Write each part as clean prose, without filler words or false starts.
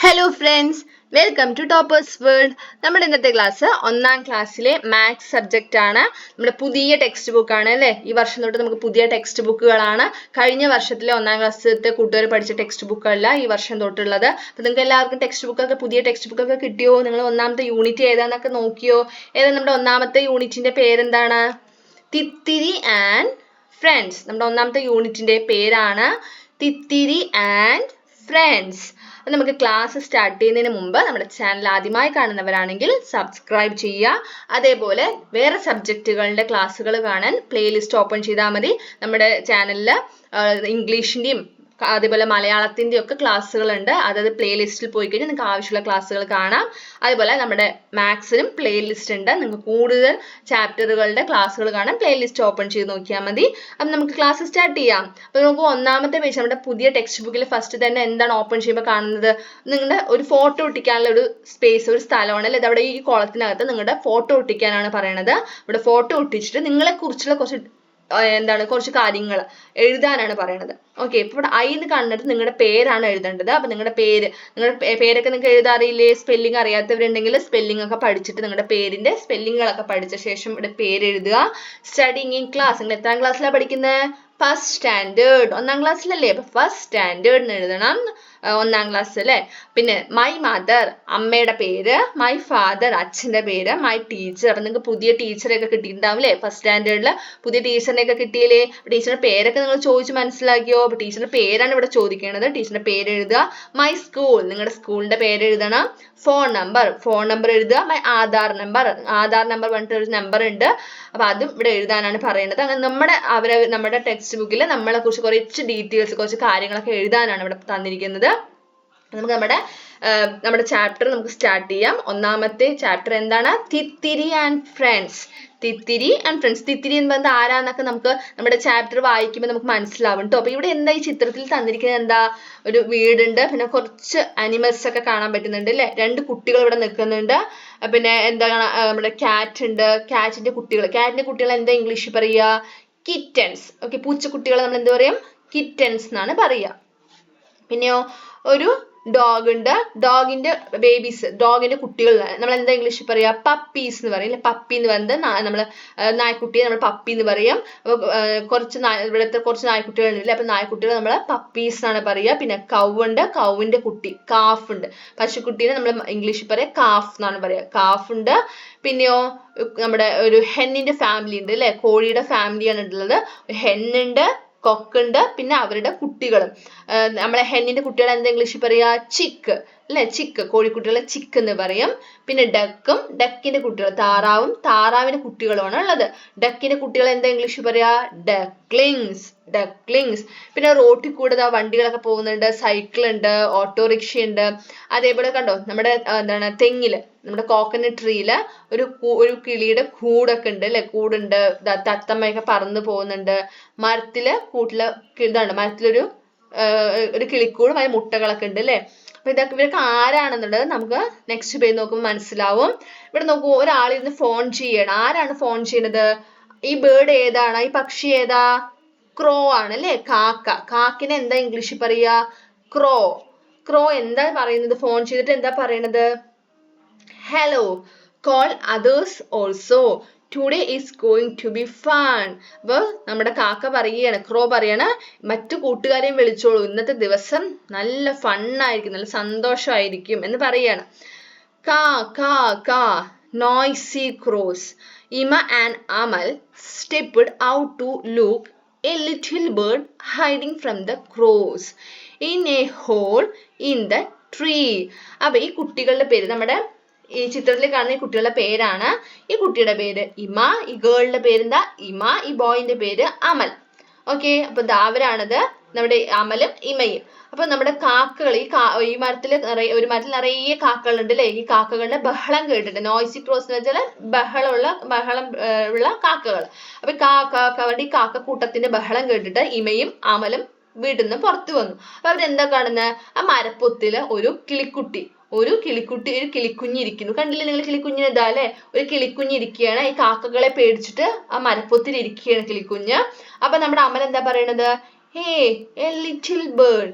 Hello friends, welcome to toppers world. നമ്മുടെ ഇന്നത്തെ class 1ാം ക്ലാസ്സിലെ മാത്സ് സബ്ജക്റ്റ് ആണ്. നമ്മുടെ പുതിയ ടെക്സ്റ്റ് ബുക്ക് ആണ് അല്ലേ. ഈ വർഷം തൊട്ട് നമുക്ക് പുതിയ ടെക്സ്റ്റ് ബുക്കുകളാണ്. കഴിഞ്ഞ വർഷത്തിലെ 1ാം ക്ലാസ്സിലത്തെ കൂട്ടുകാർ പഠിച്ച ടെക്സ്റ്റ് ബുക്കല്ല ഈ വർഷം തൊട്ടുള്ളത്. അപ്പോൾ നിങ്ങൾക്ക് എല്ലാവർക്കും ടെക്സ്റ്റ് ബുക്കൊക്കെ പുതിയ ടെക്സ്റ്റ് ബുക്കൊക്കെ കിട്ടിയോ? നിങ്ങൾ 1ാമത്തെ യൂണിറ്റ് ഏതാന്നൊക്കെ നോക്കിയോ? ഏതാ നമ്മുടെ 1ാമത്തെ യൂണിറ്റിന്റെ പേരെന്താണ്? തിത്തിരി ആൻഡ് ഫ്രണ്ട്സ്. നമ്മുടെ 1ാമത്തെ യൂണിറ്റിന്റെ പേരാണ് തിത്തിരി ആൻഡ് ഫ്രണ്ട്സ്. നമുക്ക് ക്ലാസ് സ്റ്റാർട്ട് ചെയ്യുന്നതിന് മുമ്പ് നമ്മുടെ ചാനൽ ആദ്യമായി കാണുന്നവരാണെങ്കിൽ സബ്സ്ക്രൈബ് ചെയ്യുക. അതേപോലെ വേറെ സബ്ജക്റ്റുകളുടെ ക്ലാസ്സുകൾ കാണാൻ പ്ലേലിസ്റ്റ് ഓപ്പൺ ചെയ്താൽ മതി. നമ്മുടെ ചാനലിൽ ഇംഗ്ലീഷിൻ്റെയും അതേപോലെ മലയാളത്തിൻ്റെ ഒക്കെ ക്ലാസ്സുകളുണ്ട്. അതായത് പ്ലേലിസ്റ്റിൽ പോയി കഴിഞ്ഞാൽ നിങ്ങൾക്ക് ആവശ്യമുള്ള ക്ലാസ്സുകൾ കാണാം. അതുപോലെ നമ്മുടെ മാത്സിനും പ്ലേലിസ്റ്റ് ഉണ്ട്. നിങ്ങൾക്ക് കൂടുതൽ ചാപ്റ്ററുകളുടെ ക്ലാസ്സുകൾ കാണാൻ പ്ലേലിസ്റ്റ് ഓപ്പൺ ചെയ്ത് നോക്കിയാൽ മതി. അപ്പം നമുക്ക് ക്ലാസ് സ്റ്റാർട്ട് ചെയ്യാം. അപ്പോൾ നമുക്ക് 1ാമത്തെ പേജ് നമ്മുടെ പുതിയ ടെക്സ്റ്റ് ബുക്കിൽ ഫസ്റ്റ് തന്നെ എന്താണ് ഓപ്പൺ ചെയ്യുമ്പോൾ കാണുന്നത്? നിങ്ങളുടെ ഒരു ഫോട്ടോ ഒട്ടിക്കാനുള്ള ഒരു സ്പേസ്, ഒരു സ്ഥലമാണ് അല്ലേ. അവിടെ ഈ കോളത്തിനകത്ത് നിങ്ങളുടെ ഫോട്ടോ ഒട്ടിക്കാനാണ് പറയണത്. ഇവിടെ ഫോട്ടോ ഒട്ടിച്ചിട്ട് നിങ്ങളെ കുറിച്ചുള്ള കുറച്ച് കാര്യങ്ങൾ എഴുതാനാണ് പറയണത്. ഓക്കെ, ഇപ്പൊ ഇവിടെ ഐ എന്ന് കാണുന്നത് നിങ്ങളുടെ പേരാണ് എഴുതേണ്ടത്. അപ്പൊ നിങ്ങളുടെ പേരൊക്കെ നിങ്ങൾക്ക് എഴുതാൻ അറിയില്ലേ? സ്പെല്ലിംഗ് അറിയാത്തവരുണ്ടെങ്കിൽ സ്പെല്ലിംഗ് ഒക്കെ പഠിച്ചിട്ട് നിങ്ങളുടെ പേരിന്റെ സ്പെല്ലിങ്ങുകളൊക്കെ പഠിച്ച ശേഷം ഇവിടെ പേര് എഴുതുക. Studying in class. നിങ്ങൾ എത്രാം ക്ലാസ്സിലാണ് പഠിക്കുന്നത്? First standard. 1ാം ക്ലാസ്സിലല്ലേ? അപ്പൊ ഫസ്റ്റ് സ്റ്റാൻഡേർഡ് എന്ന് എഴുതണം. 1ാം ക്ലാസ് അല്ലേ. പിന്നെ മൈ മദർ, അമ്മയുടെ പേര്. മൈ ഫാദർ, അച്ഛന്റെ പേര്. My teacher. അപ്പൊ നിങ്ങൾക്ക് പുതിയ ടീച്ചറെയൊക്കെ കിട്ടിയിട്ടുണ്ടാവും അല്ലേ? ഫസ്റ്റ് സ്റ്റാൻഡേർഡിൽ പുതിയ ടീച്ചറിനെയൊക്കെ കിട്ടിയില്ലേ? ടീച്ചറിന്റെ പേരൊക്കെ നിങ്ങൾ ചോദിച്ച് മനസ്സിലാക്കിയോ? അപ്പൊ ടീച്ചറിന്റെ പേരാണ് ഇവിടെ ചോദിക്കേണ്ടത്. ടീച്ചറിന്റെ പേര് എഴുതുക. മൈ സ്കൂൾ, നിങ്ങളുടെ സ്കൂളിന്റെ പേര് എഴുതണം. ഫോൺ നമ്പർ എഴുതുക. മൈ ആധാർ നമ്പർ പറഞ്ഞിട്ട് ഒരു നമ്പർ ഉണ്ട്. അപ്പൊ അതും ഇവിടെ എഴുതാനാണ് പറയുന്നത്. അങ്ങനെ നമ്മുടെ ടെക്സ്റ്റ് ബുക്കിൽ നമ്മളെ കുറിച്ച് കുറച്ച് ഡീറ്റെയിൽസ്, കുറച്ച് കാര്യങ്ങളൊക്കെ എഴുതാനാണ് ഇവിടെ തന്നിരിക്കുന്നത്. നമുക്ക് നമ്മുടെ ചാപ്റ്റർ നമുക്ക് സ്റ്റാർട്ട് ചെയ്യാം. 1ാമത്തെ ചാപ്റ്റർ എന്താണ്? Thithiri and friends. Thithiri and friends. Thithiri എന്ന് പറയുന്നത് ആരാന്നൊക്കെ നമുക്ക് നമ്മുടെ ചാപ്റ്റർ വായിക്കുമ്പോൾ നമുക്ക് മനസ്സിലാവും കേട്ടോ. അപ്പൊ ഇവിടെ എന്താ ഈ ചിത്രത്തിൽ തന്നിരിക്കുന്നത്? എന്താ? ഒരു വീടുണ്ട്, പിന്നെ കുറച്ച് അനിമൽസ് ഒക്കെ കാണാൻ പറ്റുന്നുണ്ട് അല്ലെ. 2 കുട്ടികൾ ഇവിടെ നിൽക്കുന്നുണ്ട്. പിന്നെ എന്താ നമ്മുടെ ക്യാറ്റ് ഉണ്ട്. കാറ്റിന്റെ കുട്ടികൾ എന്താ ഇംഗ്ലീഷിൽ പറയുക? കിറ്റൻസ്. ഓക്കെ, പൂച്ചക്കുട്ടികളെ നമ്മൾ എന്ത് പറയും? കിറ്റൻസ് എന്നാണ് പറയുക. പിന്നെയോ ഒരു ഡോഗ് ഉണ്ട്. ഡോഗിന്റെ കുട്ടികൾ നമ്മൾ എന്താ ഇംഗ്ലീഷിൽ പറയാ? പപ്പീസ് എന്ന് പറയും. പപ്പി എന്ന് പറയുന്നത് നമ്മള് നായ്ക്കുട്ടിയെ നമ്മൾ പപ്പി എന്ന് പറയും. അപ്പൊ ഇവിടുത്തെ കുറച്ച് നായ്ക്കുട്ടികൾ ഉണ്ടല്ലേ. അപ്പൊ നായ്ക്കുട്ടികൾ നമ്മൾ പപ്പീസ് എന്നാണ് പറയുക. പിന്നെ കൗവുണ്ട്, കൗവിന്റെ കുട്ടി കാഫ് ഉണ്ട്. പശുക്കുട്ടീനെ നമ്മൾ ഇംഗ്ലീഷിൽ പറയാം കാഫ് എന്നാണ് പറയുക. കാഫ് ഉണ്ട്. പിന്നെയോ നമ്മുടെ ഒരു ഹെന്നിന്റെ ഫാമിലി ഉണ്ട് അല്ലെ. കോഴിയുടെ ഫാമിലിയാണ് ഉള്ളത്. ഹെന്നുണ്ട്, കൊക്കുണ്ട്, പിന്നെ അവരുടെ കുട്ടികളും. നമ്മളെ ഹെന്നിന്റെ കുട്ടികൾ എന്താ ഇംഗ്ലീഷിൽ പറയാ? ചിക്ക് അല്ലെ. കോഴിക്കുട്ടികളെ ചിക്ക് എന്ന് പറയും. പിന്നെ ഡക്കിന്റെ കുട്ടികൾ താറാവിന്റെ കുട്ടികളുമാണ് ഉള്ളത്. ഡക്കിന്റെ കുട്ടികൾ എന്താ ഇംഗ്ലീഷിൽ പറയാ? ഡക്ലിങ്സ്. പിന്നെ റോട്ടിൽ കൂടെ വണ്ടികളൊക്കെ പോകുന്നുണ്ട്. സൈക്കിൾ ഉണ്ട്, ഓട്ടോറിക്ഷ ഉണ്ട്. അതേപോലെ കണ്ടോ നമ്മുടെ തെങ്ങില്, നമ്മുടെ കോക്കനട്ട് ട്രീയില് ഒരു കിളിയുടെ കൂടൊക്കെ ഉണ്ട് അല്ലെ. കൂടുണ്ട്. തത്തമ്മയൊക്കെ പറന്നു പോകുന്നുണ്ട്. മരത്തിലൊരു കിളിക്കൂടും, അതിന് മുട്ടകളൊക്കെ ഉണ്ട് അല്ലെ. അപ്പൊ ഇവരൊക്കെ ആരാണെന്നുള്ളത് നമുക്ക് നെക്സ്റ്റ് പേജ് നോക്കുമ്പോൾ മനസ്സിലാവും. ഇവിടെ നോക്കൂ, ഒരാളിരുന്ന് ഫോൺ ചെയ്യണം. ആരാണ് ഫോൺ ചെയ്യണത്? ഈ ബേർഡ് ഏതാണ്? ഈ പക്ഷി ഏതാ? ക്രോ ആണ് അല്ലെ. കാക്കിനെ എന്താ ഇംഗ്ലീഷിൽ പറയാ? ക്രോ എന്താ പറയുന്നത്? ഫോൺ ചെയ്തിട്ട് എന്താ പറയണത്? Hello, call others also, today is going to be fun. അപ്പൊ നമ്മുടെ കാക്ക പറയുകയാണ്, ക്രോ പറയാണ്, മറ്റു കൂട്ടുകാരെയും വിളിച്ചോളൂ, ഇന്നത്തെ ദിവസം നല്ല ഫണ്ണായിരിക്കും, നല്ല സന്തോഷമായിരിക്കും എന്ന് പറയാണ്. കാ noisy crows. Ima and Amal stepped out to look a little bird hiding from the crows in a hole in the tree. അപ്പൊ ഈ കുട്ടികളുടെ പേര്, നമ്മുടെ ഈ ചിത്രത്തിൽ കാണുന്ന ഈ കുട്ടികളുടെ പേരാണ്. ഈ കുട്ടിയുടെ പേര് ഇമ, ഈ ഗേളിന്റെ പേരെന്താ? ഇമ, ഈ ബോയിന്റെ പേര് അമൽ. ഓക്കെ, അപ്പൊ അവരാണത് നമ്മുടെ അമലും ഇമയും. അപ്പൊ നമ്മുടെ കാക്കകൾ ഈ മരത്തിൽ നിറയെ കാക്കകൾ ഉണ്ട് അല്ലെ. ഈ കാക്കകളുടെ ബഹളം കേട്ടിട്ട്, നോയ്സി ക്രോസ് എന്ന് വെച്ചാൽ ബഹളം ഉള്ള കാക്കകൾ. അപ്പൊ ഈ കാക്കക്കൂട്ടത്തിന്റെ ബഹളം കേട്ടിട്ട് ഇമയും അമലും വീട്ടിൽ നിന്ന് പുറത്തു വന്നു. അപ്പൊ അവരെന്താ കാണുന്നത്? ആ മരപ്പൊത്തില് ഒരു കിളിക്കുഞ്ഞിരിക്കുന്നു. കണ്ടില്ലേ നിങ്ങൾ കിളിക്കുഞ്ഞിന്? ഇതാ അല്ലെ, ഒരു കിളിക്കുഞ്ഞിരിക്കുകയാണ്. ഈ കാക്കകളെ പേടിച്ചിട്ട് ആ മരപ്പൊത്തിൽ ഇരിക്കുകയാണ് കിളിക്കുഞ്ഞ്. അപ്പൊ നമ്മുടെ അമൽ എന്താ പറയണത്? ഹേ, എ ലിറ്റിൽ ബേർഡ്,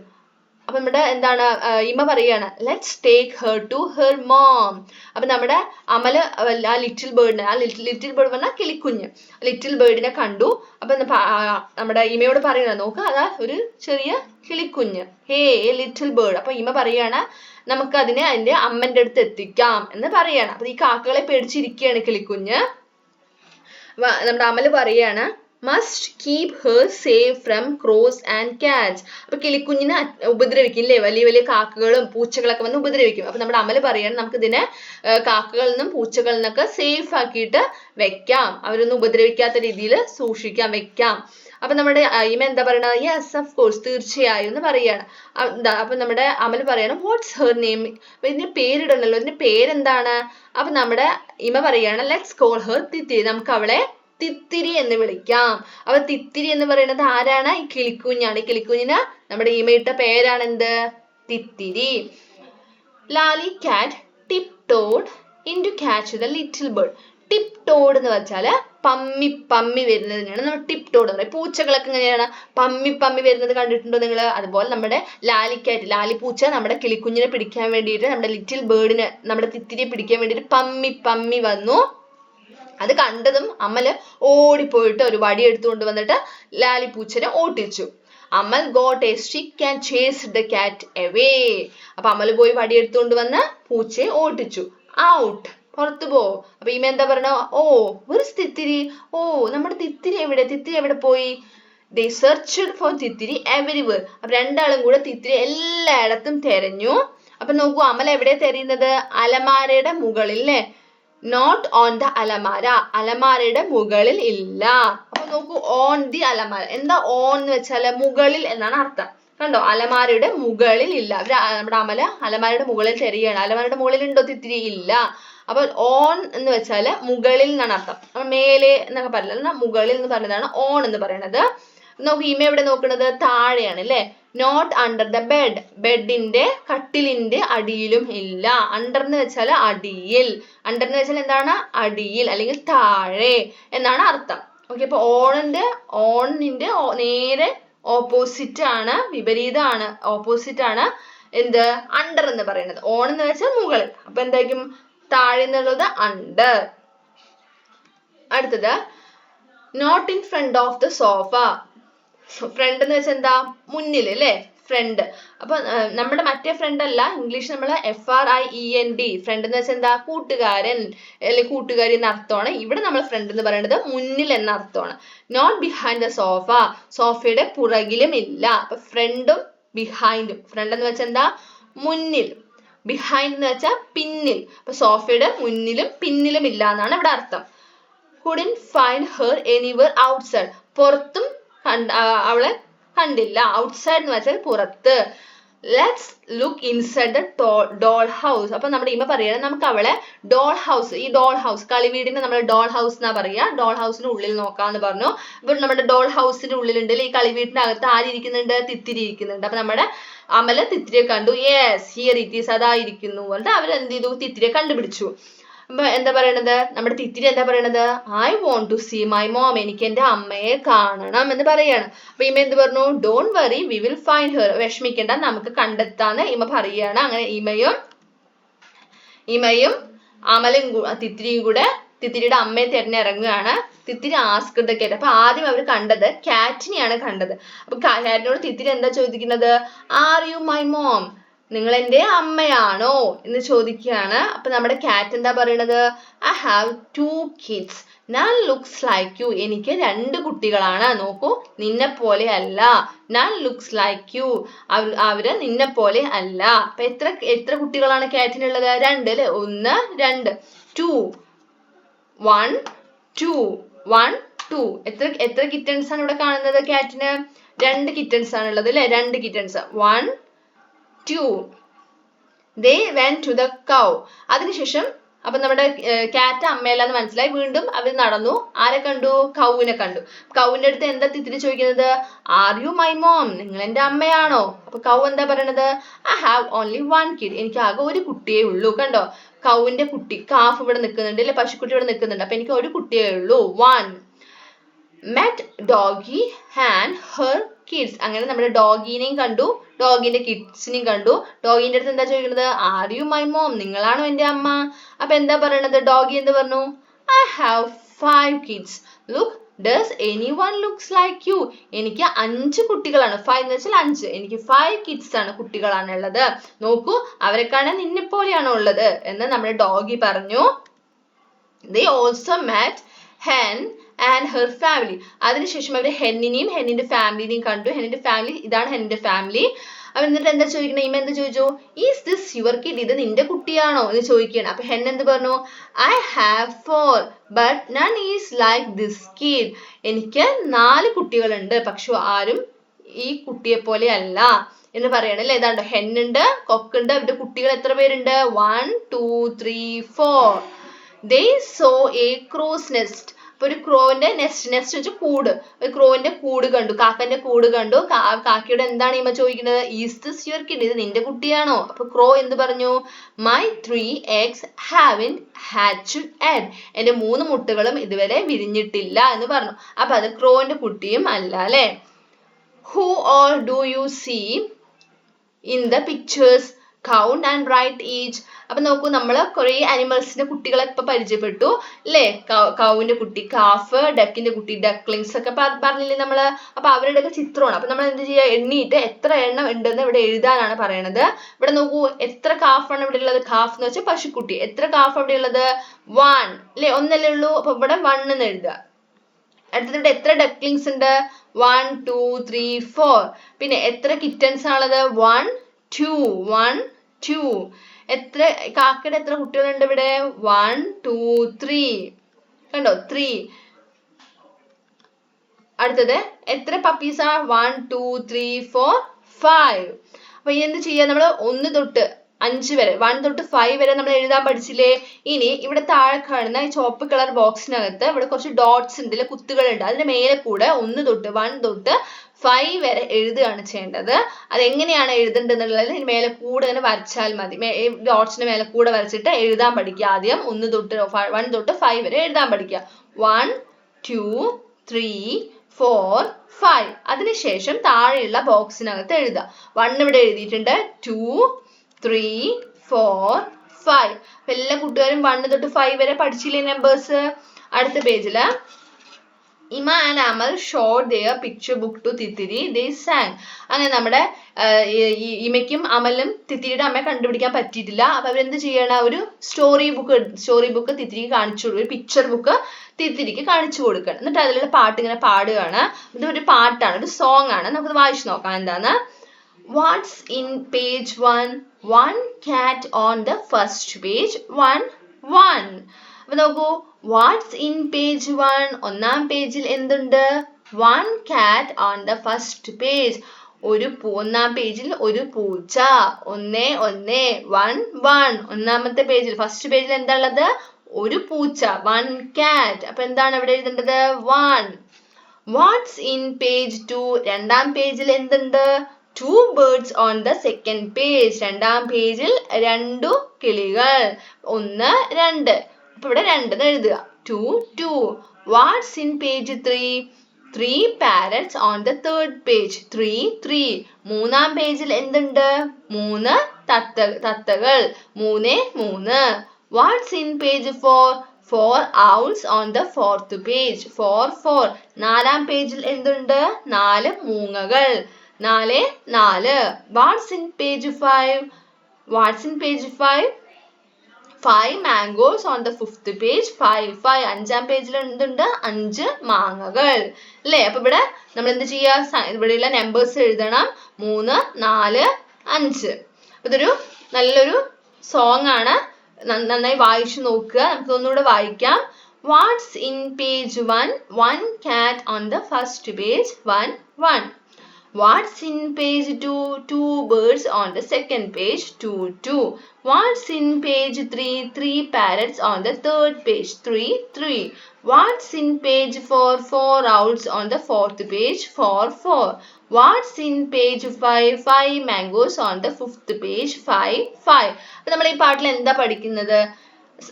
അപ്പൊ നമ്മുടെ എന്താണ് ഇമ പറയാണ് let's take her to her mom. അപ്പൊ നമ്മുടെ അമല് ആ ലിറ്റിൽ ബേർഡിനെ, ആ ലിറ്റിൽ ബേർഡ് പറഞ്ഞാൽ കിളിക്കുഞ്ഞ്, ലിറ്റിൽ ബേർഡിനെ കണ്ടു. അപ്പൊ നമ്മുടെ ഇമയോട് പറയണ നോക്ക് അതാ ഒരു ചെറിയ കിളിക്കുഞ്ഞ്, ഹേ ലിറ്റിൽ ബേർഡ്. അപ്പൊ ഇമ പറയാണ് നമുക്ക് അതിനെ അതിന്റെ അമ്മന്റെ അടുത്ത് എത്തിക്കാം എന്ന് പറയാണ്. അപ്പൊ ഈ കാക്കകളെ പേടിച്ചിരിക്കുകയാണ് കിളിക്കുഞ്ഞ്. നമ്മുടെ അമല് പറയാണ് must keep her safe from cross and Katz. അപ്പൊ കിളിക്കുഞ്ഞിനെ ഉപദ്രവിക്കില്ലേ, വലിയ വലിയ കാക്കകളും പൂച്ചകളൊക്കെ വന്ന് ഉപദ്രവിക്കും. അപ്പൊ നമ്മുടെ അമല് പറയാണ് നമുക്ക് ഇതിനെ കാക്കകളിൽ നിന്നും പൂച്ചകളിൽ നിന്നൊക്കെ സേഫ് ആക്കിയിട്ട് വെക്കാം, അവരൊന്നും ഉപദ്രവിക്കാത്ത രീതിയിൽ സൂക്ഷിക്കാം, വെക്കാം. അപ്പൊ നമ്മുടെ ഇമ എന്താ പറയണത്, യെസ് ഓഫ് കോഴ്സ്, തീർച്ചയായും എന്ന് പറയാണ്. അപ്പൊ നമ്മുടെ അമൽ പറയണം വാട്ട്സ് ഹെർ നെയിം. അപ്പൊ ഇതിന്റെ പേരിടണല്ലോ, ഇതിന്റെ പേരെന്താണ്? അപ്പൊ നമ്മുടെ ഇമ പറയാണ് ലെറ്റ്സ് കോൾ ഹെർ തിത്തിരി, നമുക്ക് അവളെ തിത്തിരി എന്ന് വിളിക്കാം. അപ്പൊ തിത്തിരി എന്ന് പറയുന്നത് ആരാണ്? ഈ കിളിക്കുഞ്ഞാണ്. ഈ കിളിക്കുഞ്ഞിന് നമ്മുടെ ഇമയിട്ട പേരാണ് എന്ത്? തിത്തിരി. Lally cat tiptoed in to catch the little bird. Tiptoed എന്ന് വെച്ചാല് പമ്മി പമ്മി വരുന്നതിനാണ് നമ്മൾ ടിപ് ടോഡ് എന്ന് പറയുന്നത്. പൂച്ചകളൊക്കെ എങ്ങനെയാണ് പമ്മി വരുന്നത് കണ്ടിട്ടുണ്ടോ നിങ്ങൾ? അതുപോലെ നമ്മുടെ ലാലിക്കാറ്റ്, ലാലിപ്പൂച്ച നമ്മുടെ കിളിക്കുഞ്ഞിനെ പിടിക്കാൻ വേണ്ടിയിട്ട്, നമ്മുടെ ലിറ്റിൽ ബേർഡിനെ, നമ്മുടെ തിത്തിരിയെ പിടിക്കാൻ വേണ്ടിയിട്ട് പമ്മി വന്നു. അത് കണ്ടതും അമല് ഓടിപ്പോയിട്ട് ഒരു വടി എടുത്തുകൊണ്ട് വന്നിട്ട് ലാലിപ്പൂച്ചനെ ഓട്ടിച്ചു. Amal got a stick and chased the cat away. അപ്പൊ അമല് പോയി വടി എടുത്തുകൊണ്ട് വന്ന് പൂച്ചയെ ഓട്ടിച്ചു. ഔട്ട്, പുറത്തു പോ. അപ്പൊ ഇമ എന്താ പറയണ, ഓ ഒരു തിത്തിരി, ഓ നമ്മുടെ തിത്തിരി എവിടെ പോയി? they searched for തിത്തിരി everywhere. അപ്പൊ രണ്ടാളും കൂടെ തിത്തിരി എല്ലായിടത്തും തെരഞ്ഞു. അപ്പൊ നോക്കൂ, അമൽ എവിടെയാ തെരയുന്നത്? അലമാരയുടെ മുകളിൽ അല്ലേ? നോട്ട് ഓൺ ദ അലമാര, അലമാരയുടെ മുകളിൽ ഇല്ല. അപ്പൊ നോക്കൂ, ഓൺ ദി അലമാര, എന്താ ഓൺ എന്ന് വെച്ചാല് മുകളിൽ എന്നാണ് അർത്ഥം. കണ്ടോ, അലമാരയുടെ മുകളിൽ ഇല്ല. നമ്മുടെ അമല അലമാരയുടെ മുകളിൽ തെരയാണ്. അലമാരയുടെ മുകളിൽ ഉണ്ടോ തിത്തിരി? ഇല്ല. അപ്പൊ ഓൺ എന്ന് വെച്ചാല് മുകളിൽ എന്നാണ് അർത്ഥം. അപ്പൊ മേലെ എന്നൊക്കെ പറഞ്ഞാൽ മുകളിൽ എന്ന് പറയുന്നതാണ് ഓൺ എന്ന് പറയുന്നത്. നോക്കൂ, ഇമ എവിടെ നോക്കുന്നത്? താഴെയാണ് അല്ലെ? നോട്ട് അണ്ടർ ദ ബെഡ്, ബെഡിന്റെ കട്ടിലിന്റെ അടിയിലും ഇല്ല. അണ്ടർ എന്ന് വെച്ചാൽ അടിയിൽ, അണ്ടർ എന്ന് വെച്ചാൽ എന്താണ്? അടിയിൽ അല്ലെങ്കിൽ താഴെ എന്നാണ് അർത്ഥം. ഓക്കെ, അപ്പൊ ഓണിന്റെ നേരെ ഓപ്പോസിറ്റ് ആണ്, വിപരീതമാണ്, ഓപ്പോസിറ്റ് ആണ് എന്ത്? അണ്ടർ എന്ന് പറയുന്നത്. ഓൺ എന്ന് വെച്ചാൽ മുകളിൽ, അപ്പൊ എന്തായിരിക്കും? താഴെ എന്നുള്ളത് അണ്ടർ. അടുത്തത് not in front of the sofa. Front എന്ന് വെച്ചാൽ എന്താ? മുന്നിൽ അല്ലേ? ഫ്രണ്ട്. അപ്പൊ നമ്മുടെ മറ്റേ ഫ്രണ്ട് അല്ല, ഇംഗ്ലീഷ് നമ്മൾ FRIEND, ഫ്രണ്ട് എന്ന് വെച്ചാൽ എന്താ? കൂട്ടുകാരൻ അല്ലെങ്കിൽ കൂട്ടുകാരി എന്ന അർത്ഥമാണ്. ഇവിടെ നമ്മൾ ഫ്രണ്ട് എന്ന് പറയുന്നത് മുന്നിൽ എന്ന അർത്ഥമാണ്. നോട്ട് ബിഹൈൻഡ് ദ സോഫ, സോഫയുടെ പുറകിലും ഇല്ല. അപ്പൊ ഫ്രണ്ടും ബിഹൈൻഡും, ഫ്രണ്ട് എന്ന് വെച്ചാൽ എന്താ? മുന്നിൽ, ബിഹൈൻഡ് എന്ന് വെച്ചാൽ പിന്നിൽ. അപ്പൊ സോഫയുടെ മുന്നിലും പിന്നിലും ഇല്ല എന്നാണ് ഇവിടെ അർത്ഥം. couldn't find her anywhere outside, പുറത്തും അവളെ കണ്ടില്ല. ഔട്ട്സൈഡ് എന്ന് വെച്ചാൽ പുറത്ത്. Let's look inside the doll house. അപ്പൊ നമ്മുടെ ഇമ പറയാണ് നമുക്ക് അവളെ ഡോൾ ഹൗസ്, ഈ ഡോൾ ഹൗസ് കളിവീടിനെ നമ്മൾ ഡോൾ ഹൗസ് എന്നാ പറയാ, ഡോൾ ഹൗസിന്റെ ഉള്ളിൽ നോക്കാന്ന് പറഞ്ഞു. അപ്പൊ നമ്മുടെ ഡോൾ ഹൗസിന്റെ ഉള്ളിലുണ്ട്, ഈ കളിവീടിന്റെ അകത്ത് ആരിയ്ക്കുന്നുണ്ട്? തിത്തിരി ഇരിക്കുന്നുണ്ട്. അപ്പൊ നമ്മുടെ അമല തിത്തിരിയെ കണ്ടു. യെസ് ഹിയർ ഇറ്റ് ഈസ്, അതായിരിക്കുന്നു പറഞ്ഞിട്ട് അവരെന്ത് ചെയ്തു? തിത്തിരിയെ കണ്ടുപിടിച്ചു. അപ്പൊ എന്താ പറയണത്? നമ്മുടെ തിത്തിരി എന്താ പറയണത്? I want to see my mom, എനിക്ക് എന്റെ അമ്മയെ കാണണം എന്ന് പറയാണ്. അപ്പൊ ഇമ എന്ത് പറഞ്ഞു? Don't worry we will find her, വിഷമിക്കേണ്ട നമുക്ക് കണ്ടെത്താന്ന് ഇമ പറയാണ്. അങ്ങനെ ഇമയും അമലും തിത്തിരിയും കൂടെ തിത്തിരിയുടെ അമ്മയെ തിരഞ്ഞിറങ്ങുകയാണ്. തിത്തിരി ആസ്ക്ഡ് ദ കാറ്റ്. അപ്പൊ ആദ്യം അവർ കണ്ടത് കാറ്റിനെയാണ് കണ്ടത്. അപ്പൊ കാറ്റിനോട് തിത്തിരി എന്താ ചോദിക്കുന്നത്? ആർ യു മൈ മോം, നിങ്ങൾ എൻ്റെ അമ്മയാണോ എന്ന് ചോദിക്കുകയാണ്. അപ്പൊ നമ്മുടെ കാറ്റ് എന്താ പറയണത്? I have 2 kids, none looks like you, എനിക്ക് 2 കുട്ടികളാണ്, നോക്കൂ നിന്നെ പോലെ അല്ല. none looks like you, അവര് നിന്നെ പോലെ അല്ല. അപ്പൊ എത്ര കുട്ടികളാണ് കാറ്റിനുള്ളത്? 2 അല്ലെ? 1 2, 2, 1 2, 1 2. എത്ര കിറ്റൻസ് ആണ് ഇവിടെ കാണുന്നത്? കാറ്റിന് 2 കിറ്റൻസ് ആണ് ഉള്ളത് അല്ലെ? 2 kittens. 1 2. they went to the cow. അതിനുശേഷം അപ്പൊ നമ്മുടെ കാറ്റ് അമ്മയല്ലാന്ന് മനസ്സിലായി. വീണ്ടും അവർ നടന്നു. ആരെ കണ്ടു? കൗവിനെ കണ്ടു. കൗവിന്റെ അടുത്ത് എന്താ തിത്തിരി ചോദിക്കുന്നത്? ആർ യു മൈ മോം, നിങ്ങൾ എൻ്റെ അമ്മയാണോ? അപ്പൊ കൗ എന്താ പറയണത്? ഐ ഹാവ് ഓൺലി 1 kid, എനിക്ക് ആകെ ഒരു കുട്ടിയേ ഉള്ളൂ. കണ്ടോ, കൗവിന്റെ കുട്ടി, കാഫ് ഇവിടെ നിൽക്കുന്നുണ്ട് അല്ലെ? പശുക്കുട്ടി ഇവിടെ നിൽക്കുന്നുണ്ട്. അപ്പൊ എനിക്ക് ഒരു കുട്ടിയേ ഉള്ളൂ. 1. met doggy and her kids. അങ്ങനെ നമ്മുടെ ഡോഗിനെയും കണ്ടു, ഡോഗിന്റെ കിഡ്സിനെയും കണ്ടു. ഡോഗിന്റെ അടുത്ത് എന്താ ചോദിക്കുന്നത്? Are you my mom? നിങ്ങളാണോ എൻ്റെ അമ്മ? അപ്പൊ എന്താ പറയണത്? ഡോഗി എന്ത് പറഞ്ഞു? I have 5 kids. Look, does anyone looks like you? എനിക്ക് 5 കുട്ടികളാണ്. 5 എന്ന് വെച്ചാൽ 5. എനിക്ക് 5 kids ആണ്, കുട്ടികളാണ് ഉള്ളത്. നോക്കൂ, അവരെക്കാണാൻ നിന്നെ പോലെയാണോ ഉള്ളത് എന്ന് നമ്മുടെ ഡോഗി പറഞ്ഞു. They also met hen and her family. അതിനുശേഷം അവർ ഹെന്നിനെയും ഹെന്നിന്റെ ഫാമിലിനെയും കണ്ടു. ഹെന്നിന്റെ ഫാമിലി, ഇതാണ് ഹെന്നിന്റെ ഫാമിലി. അപ്പൊ എന്നിട്ട് എന്താ ചോദിക്കണേ? ഇമ എന്ത് ചോദിച്ചു? Is this your kid? ഇത് നിന്റെ കുട്ടിയാണോ എന്ന് ചോദിക്കുകയാണ്. അപ്പൊ ഹെൻ എന്ത് പറഞ്ഞു? I have 4 but none is like this kid. എനിക്ക് 4 കുട്ടികളുണ്ട്, പക്ഷെ ആരും ഈ കുട്ടിയെ പോലെ അല്ല എന്ന് പറയണം അല്ലേ. ഏതാണ്ടോ ഹെന്നുണ്ട്, കൊക്കുണ്ട്, അവരുടെ കുട്ടികൾ എത്ര പേരുണ്ട്? 1 2 3 4. They saw a crow's nest. അപ്പൊ ഒരു ക്രോവിന്റെ നെസ്റ്റ് വെച്ച് കൂട്, ഒരു ക്രോവിന്റെ കൂട് കണ്ടു, കാക്കന്റെ കൂട് കണ്ടു. കാക്കയോട് എന്താണ് ഇമ ചോദിക്കുന്നത്? Is this your kid? ഇത് നിന്റെ കുട്ടിയാണോ? അപ്പൊ ക്രോ എന്ത് പറഞ്ഞു? My 3 eggs haven't hatched yet. എന്റെ 3 മുട്ടകളും ഇതുവരെ വിരിഞ്ഞിട്ടില്ല എന്ന് പറഞ്ഞു. അപ്പൊ അത് ക്രോവിന്റെ കുട്ടിയും അല്ല അല്ലെ. Who all do you see in the pictures? Count and write each. അപ്പൊ നോക്കൂ, നമ്മൾ കുറെ ആനിമൽസിന്റെ കുട്ടികളെ ഇപ്പൊ പരിചയപ്പെട്ടു അല്ലേ. കൗവിന്റെ കുട്ടി കാഫ്, ഡക്കിന്റെ കുട്ടി ഡക്ലിങ്സ് ഒക്കെ പറഞ്ഞില്ലേ നമ്മള്. അപ്പൊ അവരുടെ ഒക്കെ ചിത്രമാണ്. അപ്പൊ നമ്മൾ എന്ത് ചെയ്യുക? എണ്ണിയിട്ട് എത്ര എണ്ണം ഉണ്ടെന്ന് ഇവിടെ എഴുതാനാണ് പറയണത്. ഇവിടെ നോക്കൂ, എത്ര കാഫാണ് ഇവിടെ ഉള്ളത്? കാഫ് എന്ന് വെച്ചാൽ പശുക്കുട്ടി. എത്ര കാഫ് അവിടെ ഉള്ളത്? 1 അല്ലെ, ഒന്നല്ലേ ഉള്ളൂ. അപ്പൊ ഇവിടെ 1 എന്ന് എഴുതുക. അടുത്തത് ഇവിടെ എത്ര ഡക്ലിങ്സ് ഉണ്ട്? 1 2 3 4. പിന്നെ എത്ര കിറ്റൻസ് ആണുള്ളത്? 1 2 1 2. എത്ര കാക്കയുടെ എത്ര കുട്ടികളുണ്ട് ഇവിടെ? 1 2 3. കണ്ടോ? 3. അടുത്തത് എത്ര പപ്പീസാ? 1 2 3 4 5. അപ്പൊ ഇനി എന്ത് ചെയ്യാ? നമ്മൾ 1 തൊട്ട് 5 വരെ, 1 തൊട്ട് 5 വരെ നമ്മൾ എഴുതാൻ പഠിച്ചില്ലേ. ഇനി ഇവിടെ താഴെ കാണുന്ന ഈ ചുവപ്പ് കളർ ബോക്സിനകത്ത് ഇവിടെ കുറച്ച് ഡോട്ട്സ് ഉണ്ട്, കുത്തുകളുണ്ട്. അതിന്റെ മേലെ കൂടെ 1 തൊട്ട് 5 വരെ എഴുതുകയാണ് ചെയ്യേണ്ടത്. അതെങ്ങനെയാണ് എഴുതേണ്ടതെന്നുള്ളത് ഇതിന് മേലെ കൂടെ തന്നെ വരച്ചാൽ മതി. ഡോട്ട്സിന് മേലെ കൂടെ വരച്ചിട്ട് എഴുതാൻ പഠിക്കുക. ആദ്യം 1 തൊട്ട് 5 വരെ എഴുതാൻ പഠിക്കുക. 1 2 3 4 5. അതിനുശേഷം താഴെയുള്ള ബോക്സിനകത്ത് എഴുതുക. 1 ഇവിടെ എഴുതിയിട്ടുണ്ട്, 2 3 4 5. അപ്പൊ എല്ലാ കൂട്ടുകാരും 1 തൊട്ട് 5 വരെ പഠിച്ചില്ലേ നമ്പേഴ്സ്? അടുത്ത പേജില് Ima and Amal showed their picture book to Thithiri. They sang. അങ്ങനെ നമ്മുടെ ഇമയ്ക്കും അമലും തിത്തിരിയുടെ അമ്മയെ കണ്ടുപിടിക്കാൻ പറ്റിയിട്ടില്ല. അപ്പൊ അവരെന്ത് ചെയ്യണം? ഒരു സ്റ്റോറി ബുക്ക് തിത്തിരിക്ക് കാണിച്ചു കൊടുക്കും, ഒരു പിക്ചർ ബുക്ക് തിത്തിരിക്ക് കാണിച്ചു കൊടുക്കണം. എന്നിട്ട് അതിലുള്ള പാട്ട് ഇങ്ങനെ പാടുകയാണ്. ഇത് ഒരു പാട്ടാണ്, ഒരു സോങ് ആണ്. നമുക്ക് വായിച്ചു നോക്കാം എന്താന്ന്. What's in page 1? One cat on the first page. 1 1. അപ്പൊ നോക്കൂ, വാട്ട്സ് ഇൻ പേജ് 1? ഒന്നാം പേജിൽ എന്തുണ്ട്? 1 cat on the first page. ഒന്നാം പേജിൽ ഒരു പൂച്ച. 1 1 1 1. ഒന്നാമത്തെ പേജിൽ, ഫസ്റ്റ് പേജിൽ എന്താ ഉള്ളത്? ഒരു പൂച്ച, 1 cat. അപ്പൊ എന്താണ് അവിടെ എഴുതേണ്ടത്? 1. What's in page 2? രണ്ടാം പേജിൽ എന്തുണ്ട്? 2 birds on the second page. രണ്ടാം പേജിൽ 2 കിളികൾ. 1 2. അപ്പൊ ഇവിടെ 2 എന്ന് എഴുതുക. 2 2. What's in page 3? 3 parrots on the third page. 3 3. മൂന്നാം പേജിൽ എന്തുണ്ട്? 3 തത്തകൾ. 3 3. What's in page 4? 4 owls on the fourth page. 4 4. നാലാം പേജിൽ എന്തുണ്ട്? 4 മൂങ്ങകൾ. 4 4. What's in page 5? What's in page 5? 5 mangoes on the fifth page. 5 5. അഞ്ചാം പേജിൽ എന്തുണ്ട്? 5 മാങ്ങകൾ അല്ലേ. അപ്പൊ ഇവിടെ നമ്മൾ എന്ത് ചെയ്യാ? ഇവിടെയുള്ള നമ്പേഴ്സ് എഴുതണം. 3 4 5. ഇതൊരു നല്ലൊരു സോങ് ആണ്, നന്നായി വായിച്ചു നോക്കുക. നമുക്ക് ഒന്നുകൂടെ വായിക്കാം. What's in page 1? 1 cat on the first page. 1 1. What's in page 2? 2 birds on the second page. 2 2. What's in page 3? 3 parrots on the third page. 3 3. What's in page 4? 4 owls on the fourth page. 4 4. What's in page 5? 5 mangoes on the fifth page. 5 5. അപ്പോൾ നമ്മൾ ഈ പാട്ടിൽ എന്താ പഠിക്കുന്നത്?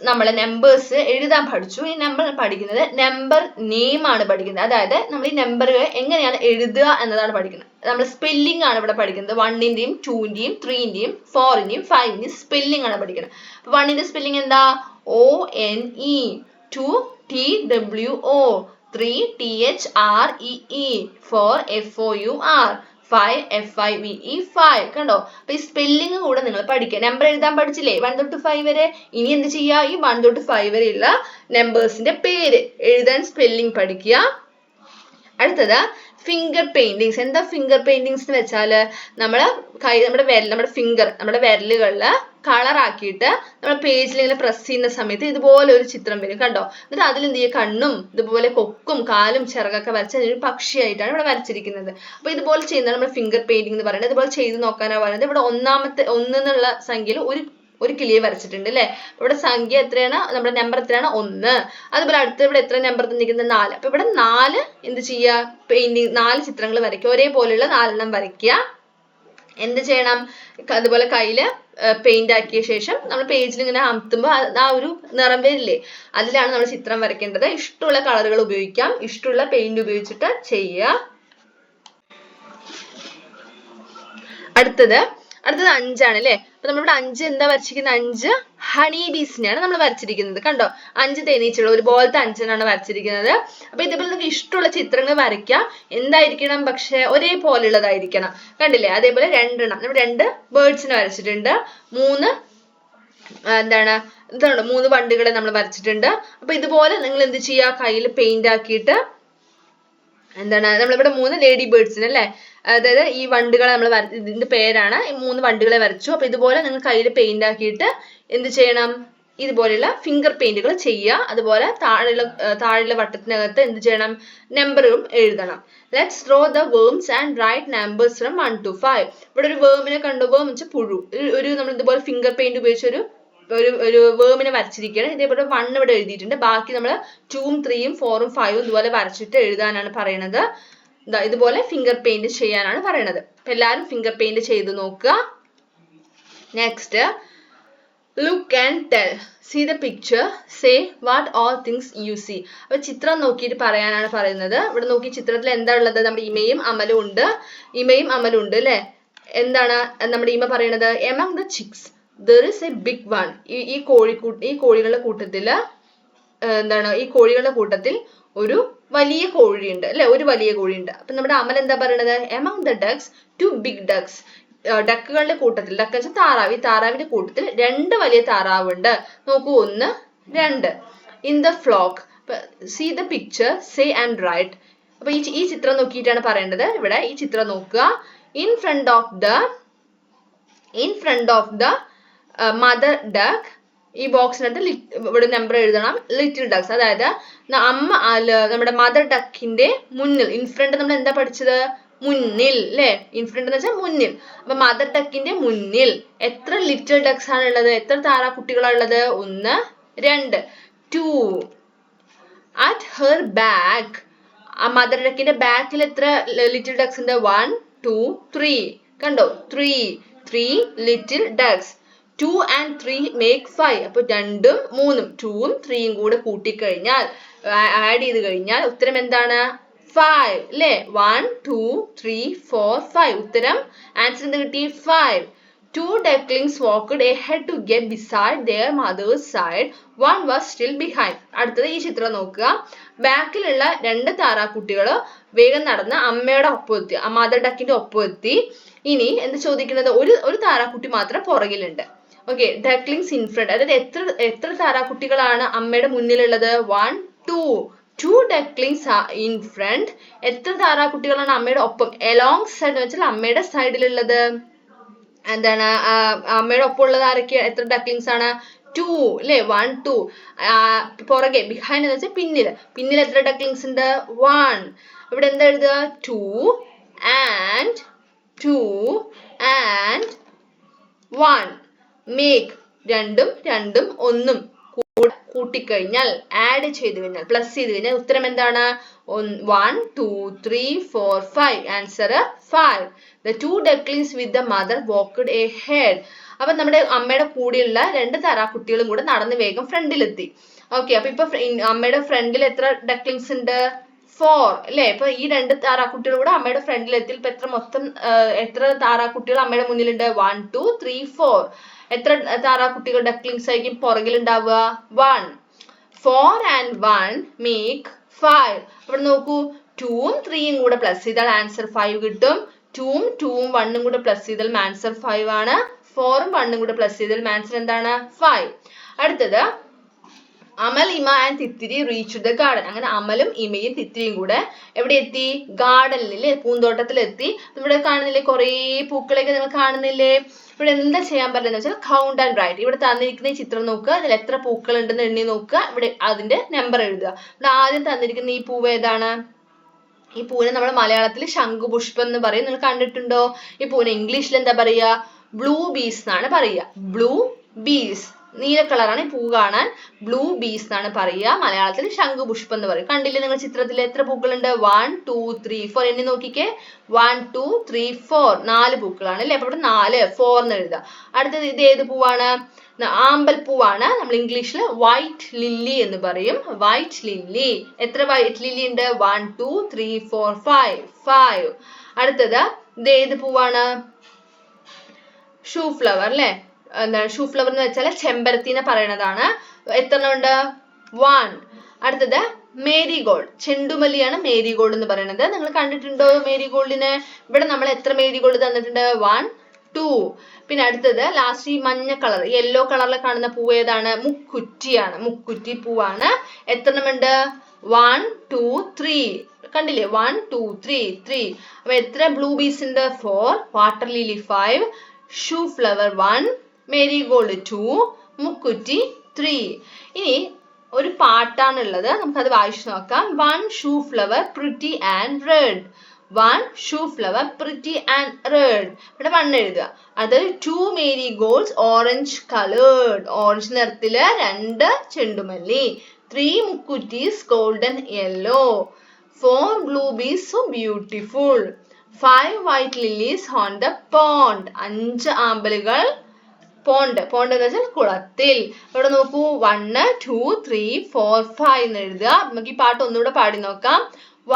നമ്മൾ numbers എഴുതാൻ പഠിച്ചു. ഈ നമ്പർ പഠിക്കുന്നത് നമ്പർ നെയിം ആണ് പഠിക്കുന്നത്. അതായത് നമ്മൾ ഈ നമ്പറുകൾ എങ്ങനെയാണ് എഴുതുക എന്നതാണ് പഠിക്കുന്നത്. നമ്മൾ സ്പെല്ലിംഗ് ആണ് ഇവിടെ പഠിക്കുന്നത്. 1-ന്റെയും 2-ന്റെയും 3-ന്റെയും 4-ന്റെയും 5-ന്റെയും സ്പെല്ലിംഗ് ആണ് പഠിക്കുന്നത്. 1-ന്റെ സ്പെല്ലിംഗ് എന്താ? ONE, 2 TWO, 3 THREE, 4 FOUR, 5 FIVE, 5. കണ്ടോ? അപ്പൊ ഈ സ്പെല്ലിംഗ് കൂടെ നിങ്ങൾ പഠിക്കുക. നമ്പർ എഴുതാൻ പഠിച്ചില്ലേ 1 തൊട്ട് 5 വരെ? ഇനി എന്ത് ചെയ്യുക? ഈ 1 തൊട്ട് 5 വരെയുള്ള നമ്പേഴ്സിന്റെ പേര് എഴുതാൻ സ്പെല്ലിംഗ് പഠിക്കുക. അടുത്തത് ഫിംഗർ പെയിന്റിങ്സ്. എന്താ ഫിംഗർ പെയിന്റിങ്സ് എന്ന് വെച്ചാൽ നമ്മുടെ വിരലുകളിൽ കളർ ആക്കിയിട്ട് നമ്മൾ പേജിൽ ഇങ്ങനെ പ്രസ് ചെയ്യുന്ന സമയത്ത് ഇതുപോലെ ഒരു ചിത്രം വരും. കണ്ടോ? എന്നിട്ട് അതിൽ എന്ത് ചെയ്യുക? കണ്ണും ഇതുപോലെ കൊക്കും കാലും ചിറകൊക്കെ വരച്ച് ഒരു പക്ഷിയായിട്ടാണ് ഇവിടെ വരച്ചിരിക്കുന്നത്. അപ്പൊ ഇതുപോലെ ചെയ്യുന്നതാണ് നമ്മൾ ഫിംഗർ പെയിന്റിംഗ് എന്ന് പറയുന്നത്. ഇതുപോലെ ചെയ്ത് നോക്കാനാണ് പറയുന്നത്. ഇവിടെ 1 എന്നുള്ള സംഖ്യയിൽ ഒരു കിളിയെ വരച്ചിട്ടുണ്ട് അല്ലെ. ഇവിടെ സംഖ്യ എത്രയാണ്? നമ്മുടെ നമ്പർ എത്രയാണ്? 1. അതുപോലെ അടുത്ത ഇവിടെ എത്ര നമ്പർ തന്നിരിക്കുന്നത്? 4. അപ്പൊ ഇവിടെ 4 എന്ത് ചെയ്യുക? പെയിന്റിങ് 4 ചിത്രങ്ങൾ വരയ്ക്കുക. ഒരേപോലെയുള്ള 4 വരയ്ക്കുക. എന്ത് ചെയ്യണം? അതുപോലെ കയ്യില് പെയിന്റ് ആക്കിയ ശേഷം നമ്മൾ പേജിൽ ഇങ്ങനെ അമർത്തുമ്പോൾ ആ ഒരു നിറം വരില്ലേ, അതിലാണ് നമ്മൾ ചിത്രം വരയ്ക്കേണ്ടത്. ഇഷ്ടമുള്ള കളറുകൾ ഉപയോഗിക്കാം, ഇഷ്ടമുള്ള പെയിന്റ് ഉപയോഗിച്ചിട്ട് ചെയ്യുക. അടുത്തത് 5 ആണ് അല്ലെ. അപ്പൊ നമ്മളിവിടെ 5 എന്താ വരച്ചിരിക്കുന്നത്? 5 ഹണി ബീസിനെയാണ് നമ്മൾ വരച്ചിരിക്കുന്നത്. കണ്ടോ? 5 തേനീച്ചകൾ ഒരുപോലത്തെ 5 വരച്ചിരിക്കുന്നത്. അപ്പൊ ഇതേപോലെ നിങ്ങൾക്ക് ഇഷ്ടമുള്ള ചിത്രങ്ങൾ വരയ്ക്കാം. എന്തായിരിക്കണം? പക്ഷെ ഒരേപോലെയുള്ളതായിരിക്കണം. കണ്ടില്ലേ? അതേപോലെ 2 നമ്മൾ 2 ബേർഡ്സിനെ വരച്ചിട്ടുണ്ട്. 3 3 വണ്ടുകളെ നമ്മൾ വരച്ചിട്ടുണ്ട്. അപ്പൊ ഇതുപോലെ നിങ്ങൾ എന്ത് ചെയ്യുക? കയ്യിൽ പെയിന്റ് ആക്കിയിട്ട് നമ്മളിവിടെ 3 ലേഡി ബേർഡ്സിന് അല്ലെ, അതായത് ഈ വണ്ടുകളെ നമ്മൾ ഇതിന്റെ പേരാണ്. ഈ 3 വണ്ടുകളെ വരച്ചു. അപ്പൊ ഇതുപോലെ നിങ്ങൾ കയ്യിൽ പെയിന്റ് ആക്കിയിട്ട് എന്ത് ചെയ്യണം? ഇതുപോലെയുള്ള ഫിംഗർ പെയിന്റുകൾ ചെയ്യുക. അതുപോലെ താഴെയുള്ള വട്ടത്തിനകത്ത് എന്ത് ചെയ്യണം? നമ്പറും എഴുതണം. Let's draw the worms and write numbers from 1 to 5. ഇവിടെ ഒരു വേർമിനെ കണ്ടു. വേം വെച്ചാൽ പുഴു. നമ്മൾ ഇതുപോലെ ഫിംഗർ പെയിന്റ് ഉപയോഗിച്ച് ഒരു വേർമിനെ വരച്ചിരിക്കുകയാണ്. ഇതേപോലെ 1 ഇവിടെ എഴുതിയിട്ടുണ്ട്. ബാക്കി നമ്മൾ 2ഉം 3ഉം 4ഉം 5ഉം ഇതുപോലെ വരച്ചിട്ട് എഴുതാനാണ് പറയുന്നത്. ഇതുപോലെ ഫിംഗർ പെയിന്റ് ചെയ്യാനാണ് പറയുന്നത്. അപ്പൊ എല്ലാവരും ഫിംഗർ പെയിന്റ് ചെയ്ത് നോക്കുക. Next, look and tell. See the picture. Say what all things you see. അപ്പൊ ചിത്രം നോക്കിയിട്ട് പറയാനാണ് പറയുന്നത്. ഇവിടെ നോക്കി ചിത്രത്തിൽ എന്താ ഉള്ളത്? നമ്മുടെ ഇമയും അമലും ഉണ്ട് അല്ലെ. എന്താണ് നമ്മുടെ ഇമ പറയുന്നത്? Among the chicks there is a big one. ഈ കോഴികളുടെ കൂട്ടത്തിൽ ഒരു വലിയ കോഴിയുണ്ട് അല്ലെ. ഒരു വലിയ കോഴിയുണ്ട്. അപ്പൊ നമ്മുടെ അമൽ എന്താ പറയുന്നത്? Among the ducks 2 big ducks. ഡക്കുകളുടെ കൂട്ടത്തിൽ, ഡക്ക് വെച്ചാൽ താറാവ്, ഈ താറാവിന്റെ കൂട്ടത്തിൽ 2 വലിയ താറാവുണ്ട്. നോക്കൂ, 1, 2. In the flock. See the picture, say and write. അപ്പൊ ഈ ചിത്രം നോക്കിയിട്ടാണ് പറയേണ്ടത്. ഇവിടെ ഈ ചിത്രം നോക്കുക. In front of the mother duck. ഈ ബോക്സിനകത്ത് ഇവിടെ നമ്പർ എഴുതണം. ലിറ്റിൽ ഡക്സ്, അതായത് നമ്മുടെ മദർ ഡക്കിന്റെ മുന്നിൽ. ഇൻ ഫ്രണ്ട് നമ്മൾ എന്താ പഠിച്ചത്? മുന്നിൽ അല്ലെ. ഇൻ ഫ്രണ്ട് എന്ന് വെച്ചാൽ മുന്നിൽ. അപ്പൊ മദർ ഡക്കിന്റെ മുന്നിൽ എത്ര ലിറ്റിൽ ഡക്സ് ആണ് ഉള്ളത്? എത്ര താറാക്കുട്ടികളാണ് ഉള്ളത്? 1, 2. 2. At her back. ആ മദർ ഡക്കിന്റെ ബാക്കിൽ എത്ര ലിറ്റിൽ ഡക്സ് ഉണ്ട്? 1, 2, 3. കണ്ടോ? 3 ലിറ്റിൽ ഡക്സ്. 2 and 3 make 5. അപ്പൊ 2ഉം 3ഉം 2ഉം 3ഉം കൂടെ കൂട്ടിക്കഴിഞ്ഞാൽ, ആഡ് ചെയ്ത് കഴിഞ്ഞാൽ ഉത്തരം എന്താണ്? 5 അല്ലേ. 1, 2, 3, 4, 5. ഉത്തരം ആൻസർ എന്ത് കിട്ടി? 5. 2 ducklings walked ahead to get beside their mother's side. One was still behind. അടുത്തത് ഈ ചിത്രം നോക്കുക. ബാക്കിലുള്ള 2 താറാക്കുട്ടികൾ വേഗം നടന്ന് അമ്മയുടെ ഒപ്പം എത്തി, മദർ ഡക്കിന്റെ ഒപ്പം എത്തി. ഇനി എന്ത് ചോദിക്കുന്നത്? ഒരു താറാക്കുട്ടി മാത്രം പുറകിലുണ്ട്. ഓക്കെ, ഡക്ലിങ്സ് ഇൻ ഫ്രണ്ട്, അതായത് എത്ര താറാക്കുട്ടികളാണ് അമ്മയുടെ മുന്നിലുള്ളത്? 1, 2. 2 ducklings are in front. എത്ര താറാക്കുട്ടികളാണ് അമ്മയുടെ ഒപ്പം? along side എന്ന് വെച്ചാൽ അമ്മയുടെ സൈഡിലുള്ളത്. എന്താണ്? അമ്മയുടെ ഒപ്പം ഉള്ളത് ആരൊക്കെയാണ്? എത്ര ഡക്ലിങ്സ് ആണ്? 2 അല്ലെ. 1, 2. പുറകെ, ബിഹൈൻഡ് എന്ന് വെച്ചാൽ പിന്നിൽ എത്ര ഡക്ലിങ്സ് ഉണ്ട്? 1. ഇവിടെ എന്താ എഴുതുക? 2 and 1. മേക്ക് 2ഉം 2ഉം 1ഉം കൂട്ടിക്കഴിഞ്ഞാൽ, ആഡ് ചെയ്ത് കഴിഞ്ഞാൽ, പ്ലസ് ചെയ്ത് കഴിഞ്ഞാൽ ഉത്തരം എന്താണ്? 1, 2, 3, 4, 5. Answer 5. The 2 ducklings with the mother walked ahead. അപ്പൊ നമ്മുടെ അമ്മയുടെ കൂടെയുള്ള 2 താറാക്കുട്ടികളും കൂടെ നടന്ന് വേഗം ഫ്രണ്ടിലെത്തി. ഓക്കെ, അപ്പൊ ഇപ്പൊ അമ്മയുടെ ഫ്രണ്ടിൽ എത്ര ഡക്ലിങ്സ് ഉണ്ട്? 4 അല്ലേ? ഇപ്പൊ ഈ 2 താറാക്കുട്ടികൾ കൂടെ അമ്മയുടെ ഫ്രണ്ടിൽ എത്തി. ഇപ്പൊ എത്ര മൊത്തം എത്ര താറാക്കുട്ടികൾ അമ്മയുടെ മുന്നിലുണ്ട്? 1 2 3 4. എത്ര താറാക്കുട്ടികൾ ഡക്ലിങ്സ് ആയിരിക്കും പുറകിൽ ഉണ്ടാവുക? 1. 4 and 1 make 5. അവിടെ നോക്കൂ, 2ഉം 3യും കൂടെ പ്ലസ് ചെയ്താൽ ആൻസർ 5 കിട്ടും. 2ഉം 1ഉം കൂടെ പ്ലസ് ചെയ്താൽ ആൻസർ 5 ആണ്. 4ഉം 1ഉം കൂടെ പ്ലസ് ചെയ്താൽ ആൻസർ എന്താണ്? 5. അടുത്തത് അമൽ, ഇമ ആൻഡ് തിത്തിരി റീച്ച് ദ ഗാർഡൻ. അങ്ങനെ അമലും ഇമയും തിത്തിരിയും കൂടെ എവിടെ എത്തി? ഗാർഡനിൽ, പൂന്തോട്ടത്തിൽ എത്തി. ഇവിടെ കാണുന്നില്ലേ കുറേ പൂക്കളൊക്കെ നിങ്ങൾ കാണുന്നില്ലേ? ഇവിടെ എന്താ ചെയ്യാൻ പറ്റുന്നത് വെച്ചാൽ കൗണ്ട് ആൻഡ് റൈറ്റ്. ഇവിടെ തന്നിരിക്കുന്ന ഈ ചിത്രം നോക്കുക, അതിൽ എത്ര പൂക്കൾ ഉണ്ടെന്ന് എണ്ണി നോക്കുക, ഇവിടെ അതിന്റെ നമ്പർ എഴുതുക. ഇവിടെ ആദ്യം തന്നിരിക്കുന്ന ഈ പൂവ് ഏതാണ്? ഈ പൂവിനെ നമ്മൾ മലയാളത്തിൽ ശംഖുപുഷ്പം എന്ന് പറയും. നിങ്ങൾ കണ്ടിട്ടുണ്ടോ? ഈ പൂവിനെ ഇംഗ്ലീഷിൽ എന്താ പറയുക? ബ്ലൂ ബീസ് എന്നാണ് പറയുക. ബ്ലൂ ബീസ്, നീല കളറാണ് ഈ പൂ കാണാൻ. ബ്ലൂ ബീസ് എന്നാണ് പറയുക. മലയാളത്തിൽ ശംഖുപുഷ്പം എന്ന് പറയും. കണ്ടില്ലേ നിങ്ങൾ ചിത്രത്തിൽ എത്ര പൂക്കളുണ്ട്? 1 2 3 4. എണ്ണി നോക്കിക്കേ, 1 2 3 4. 4 പൂക്കളാണ് അല്ലേ? അപ്പൊ ഇവിടെ 4 4 എന്ന് എഴുതുക. അടുത്തത് ഇത് ഏത് പൂവാണ്? ആമ്പൽപ്പൂവാണ്. നമ്മൾ ഇംഗ്ലീഷിൽ വൈറ്റ് ലില്ലി എന്ന് പറയും. White lily. എത്ര വൈറ്റ് ലില്ലി ഉണ്ട്? 1 2 3 4 5. അടുത്തത് ഇത് ഏത് പൂവാണ്? ഷൂ ഫ്ലവർ അല്ലേ? എന്താണ് ഷൂ ഫ്ലവർ എന്ന് വെച്ചാൽ ചെമ്പരത്തിനെ പറയണതാണ്. എത്ര ഉണ്ട്? 1. അടുത്തത് മേരിഗോൾഡ്. ചെണ്ടുമല്ലിയാണ് മേരിഗോൾഡ് എന്ന് പറയുന്നത്. നിങ്ങൾ കണ്ടിട്ടുണ്ടോ മേരിഗോൾഡിനെ? ഇവിടെ നമ്മൾ എത്ര മേരിഗോൾഡ് തന്നിട്ടുണ്ട്? 1 2. പിന്നെ അടുത്തത് ലാസ്റ്റ് ഈ മഞ്ഞ കളർ, യെല്ലോ കളറിൽ കാണുന്ന പൂവ് ഏതാണ്? മുക്കുറ്റിയാണ്. മുക്കുറ്റി പൂവാണ്. എത്ര എണ്ണമുണ്ട്? 1 2 3. കണ്ടില്ലേ? 1 2 3 3. അപ്പൊ എത്ര ബ്ലൂ ബീസ് ഉണ്ട്? 4. Water Lily 5. Shoe flower 1. Marigold 2. മുക്കുറ്റി 3. ഇനി ഒരു പാട്ടാണുള്ളത്, നമുക്കത് വായിച്ചു നോക്കാം. 1 shoe flower pretty and red. 1 shoe flower pretty and red. ഇവിടെ 1 എഴുതുക. അത് 2 മേരിഗോൾഡ്സ് ഓറഞ്ച് കളേർഡ്. ഓറഞ്ച് നിറത്തില് 2 ചെണ്ടുമല്ലി. 3 മുക്കുറ്റീസ് golden yellow. 4 blue bees so beautiful. 5 white lilies on the pond. 5 ആമ്പലുകൾ pond എന്ന് വെച്ചാൽ കുളത്തിൽ. ഇവിടെ നോക്കൂ, 1 2 3 4 5 എന്ന് എഴുതുക. നമുക്ക് ഈ പാട്ട് ഒന്നുകൂടെ പാടി നോക്കാം.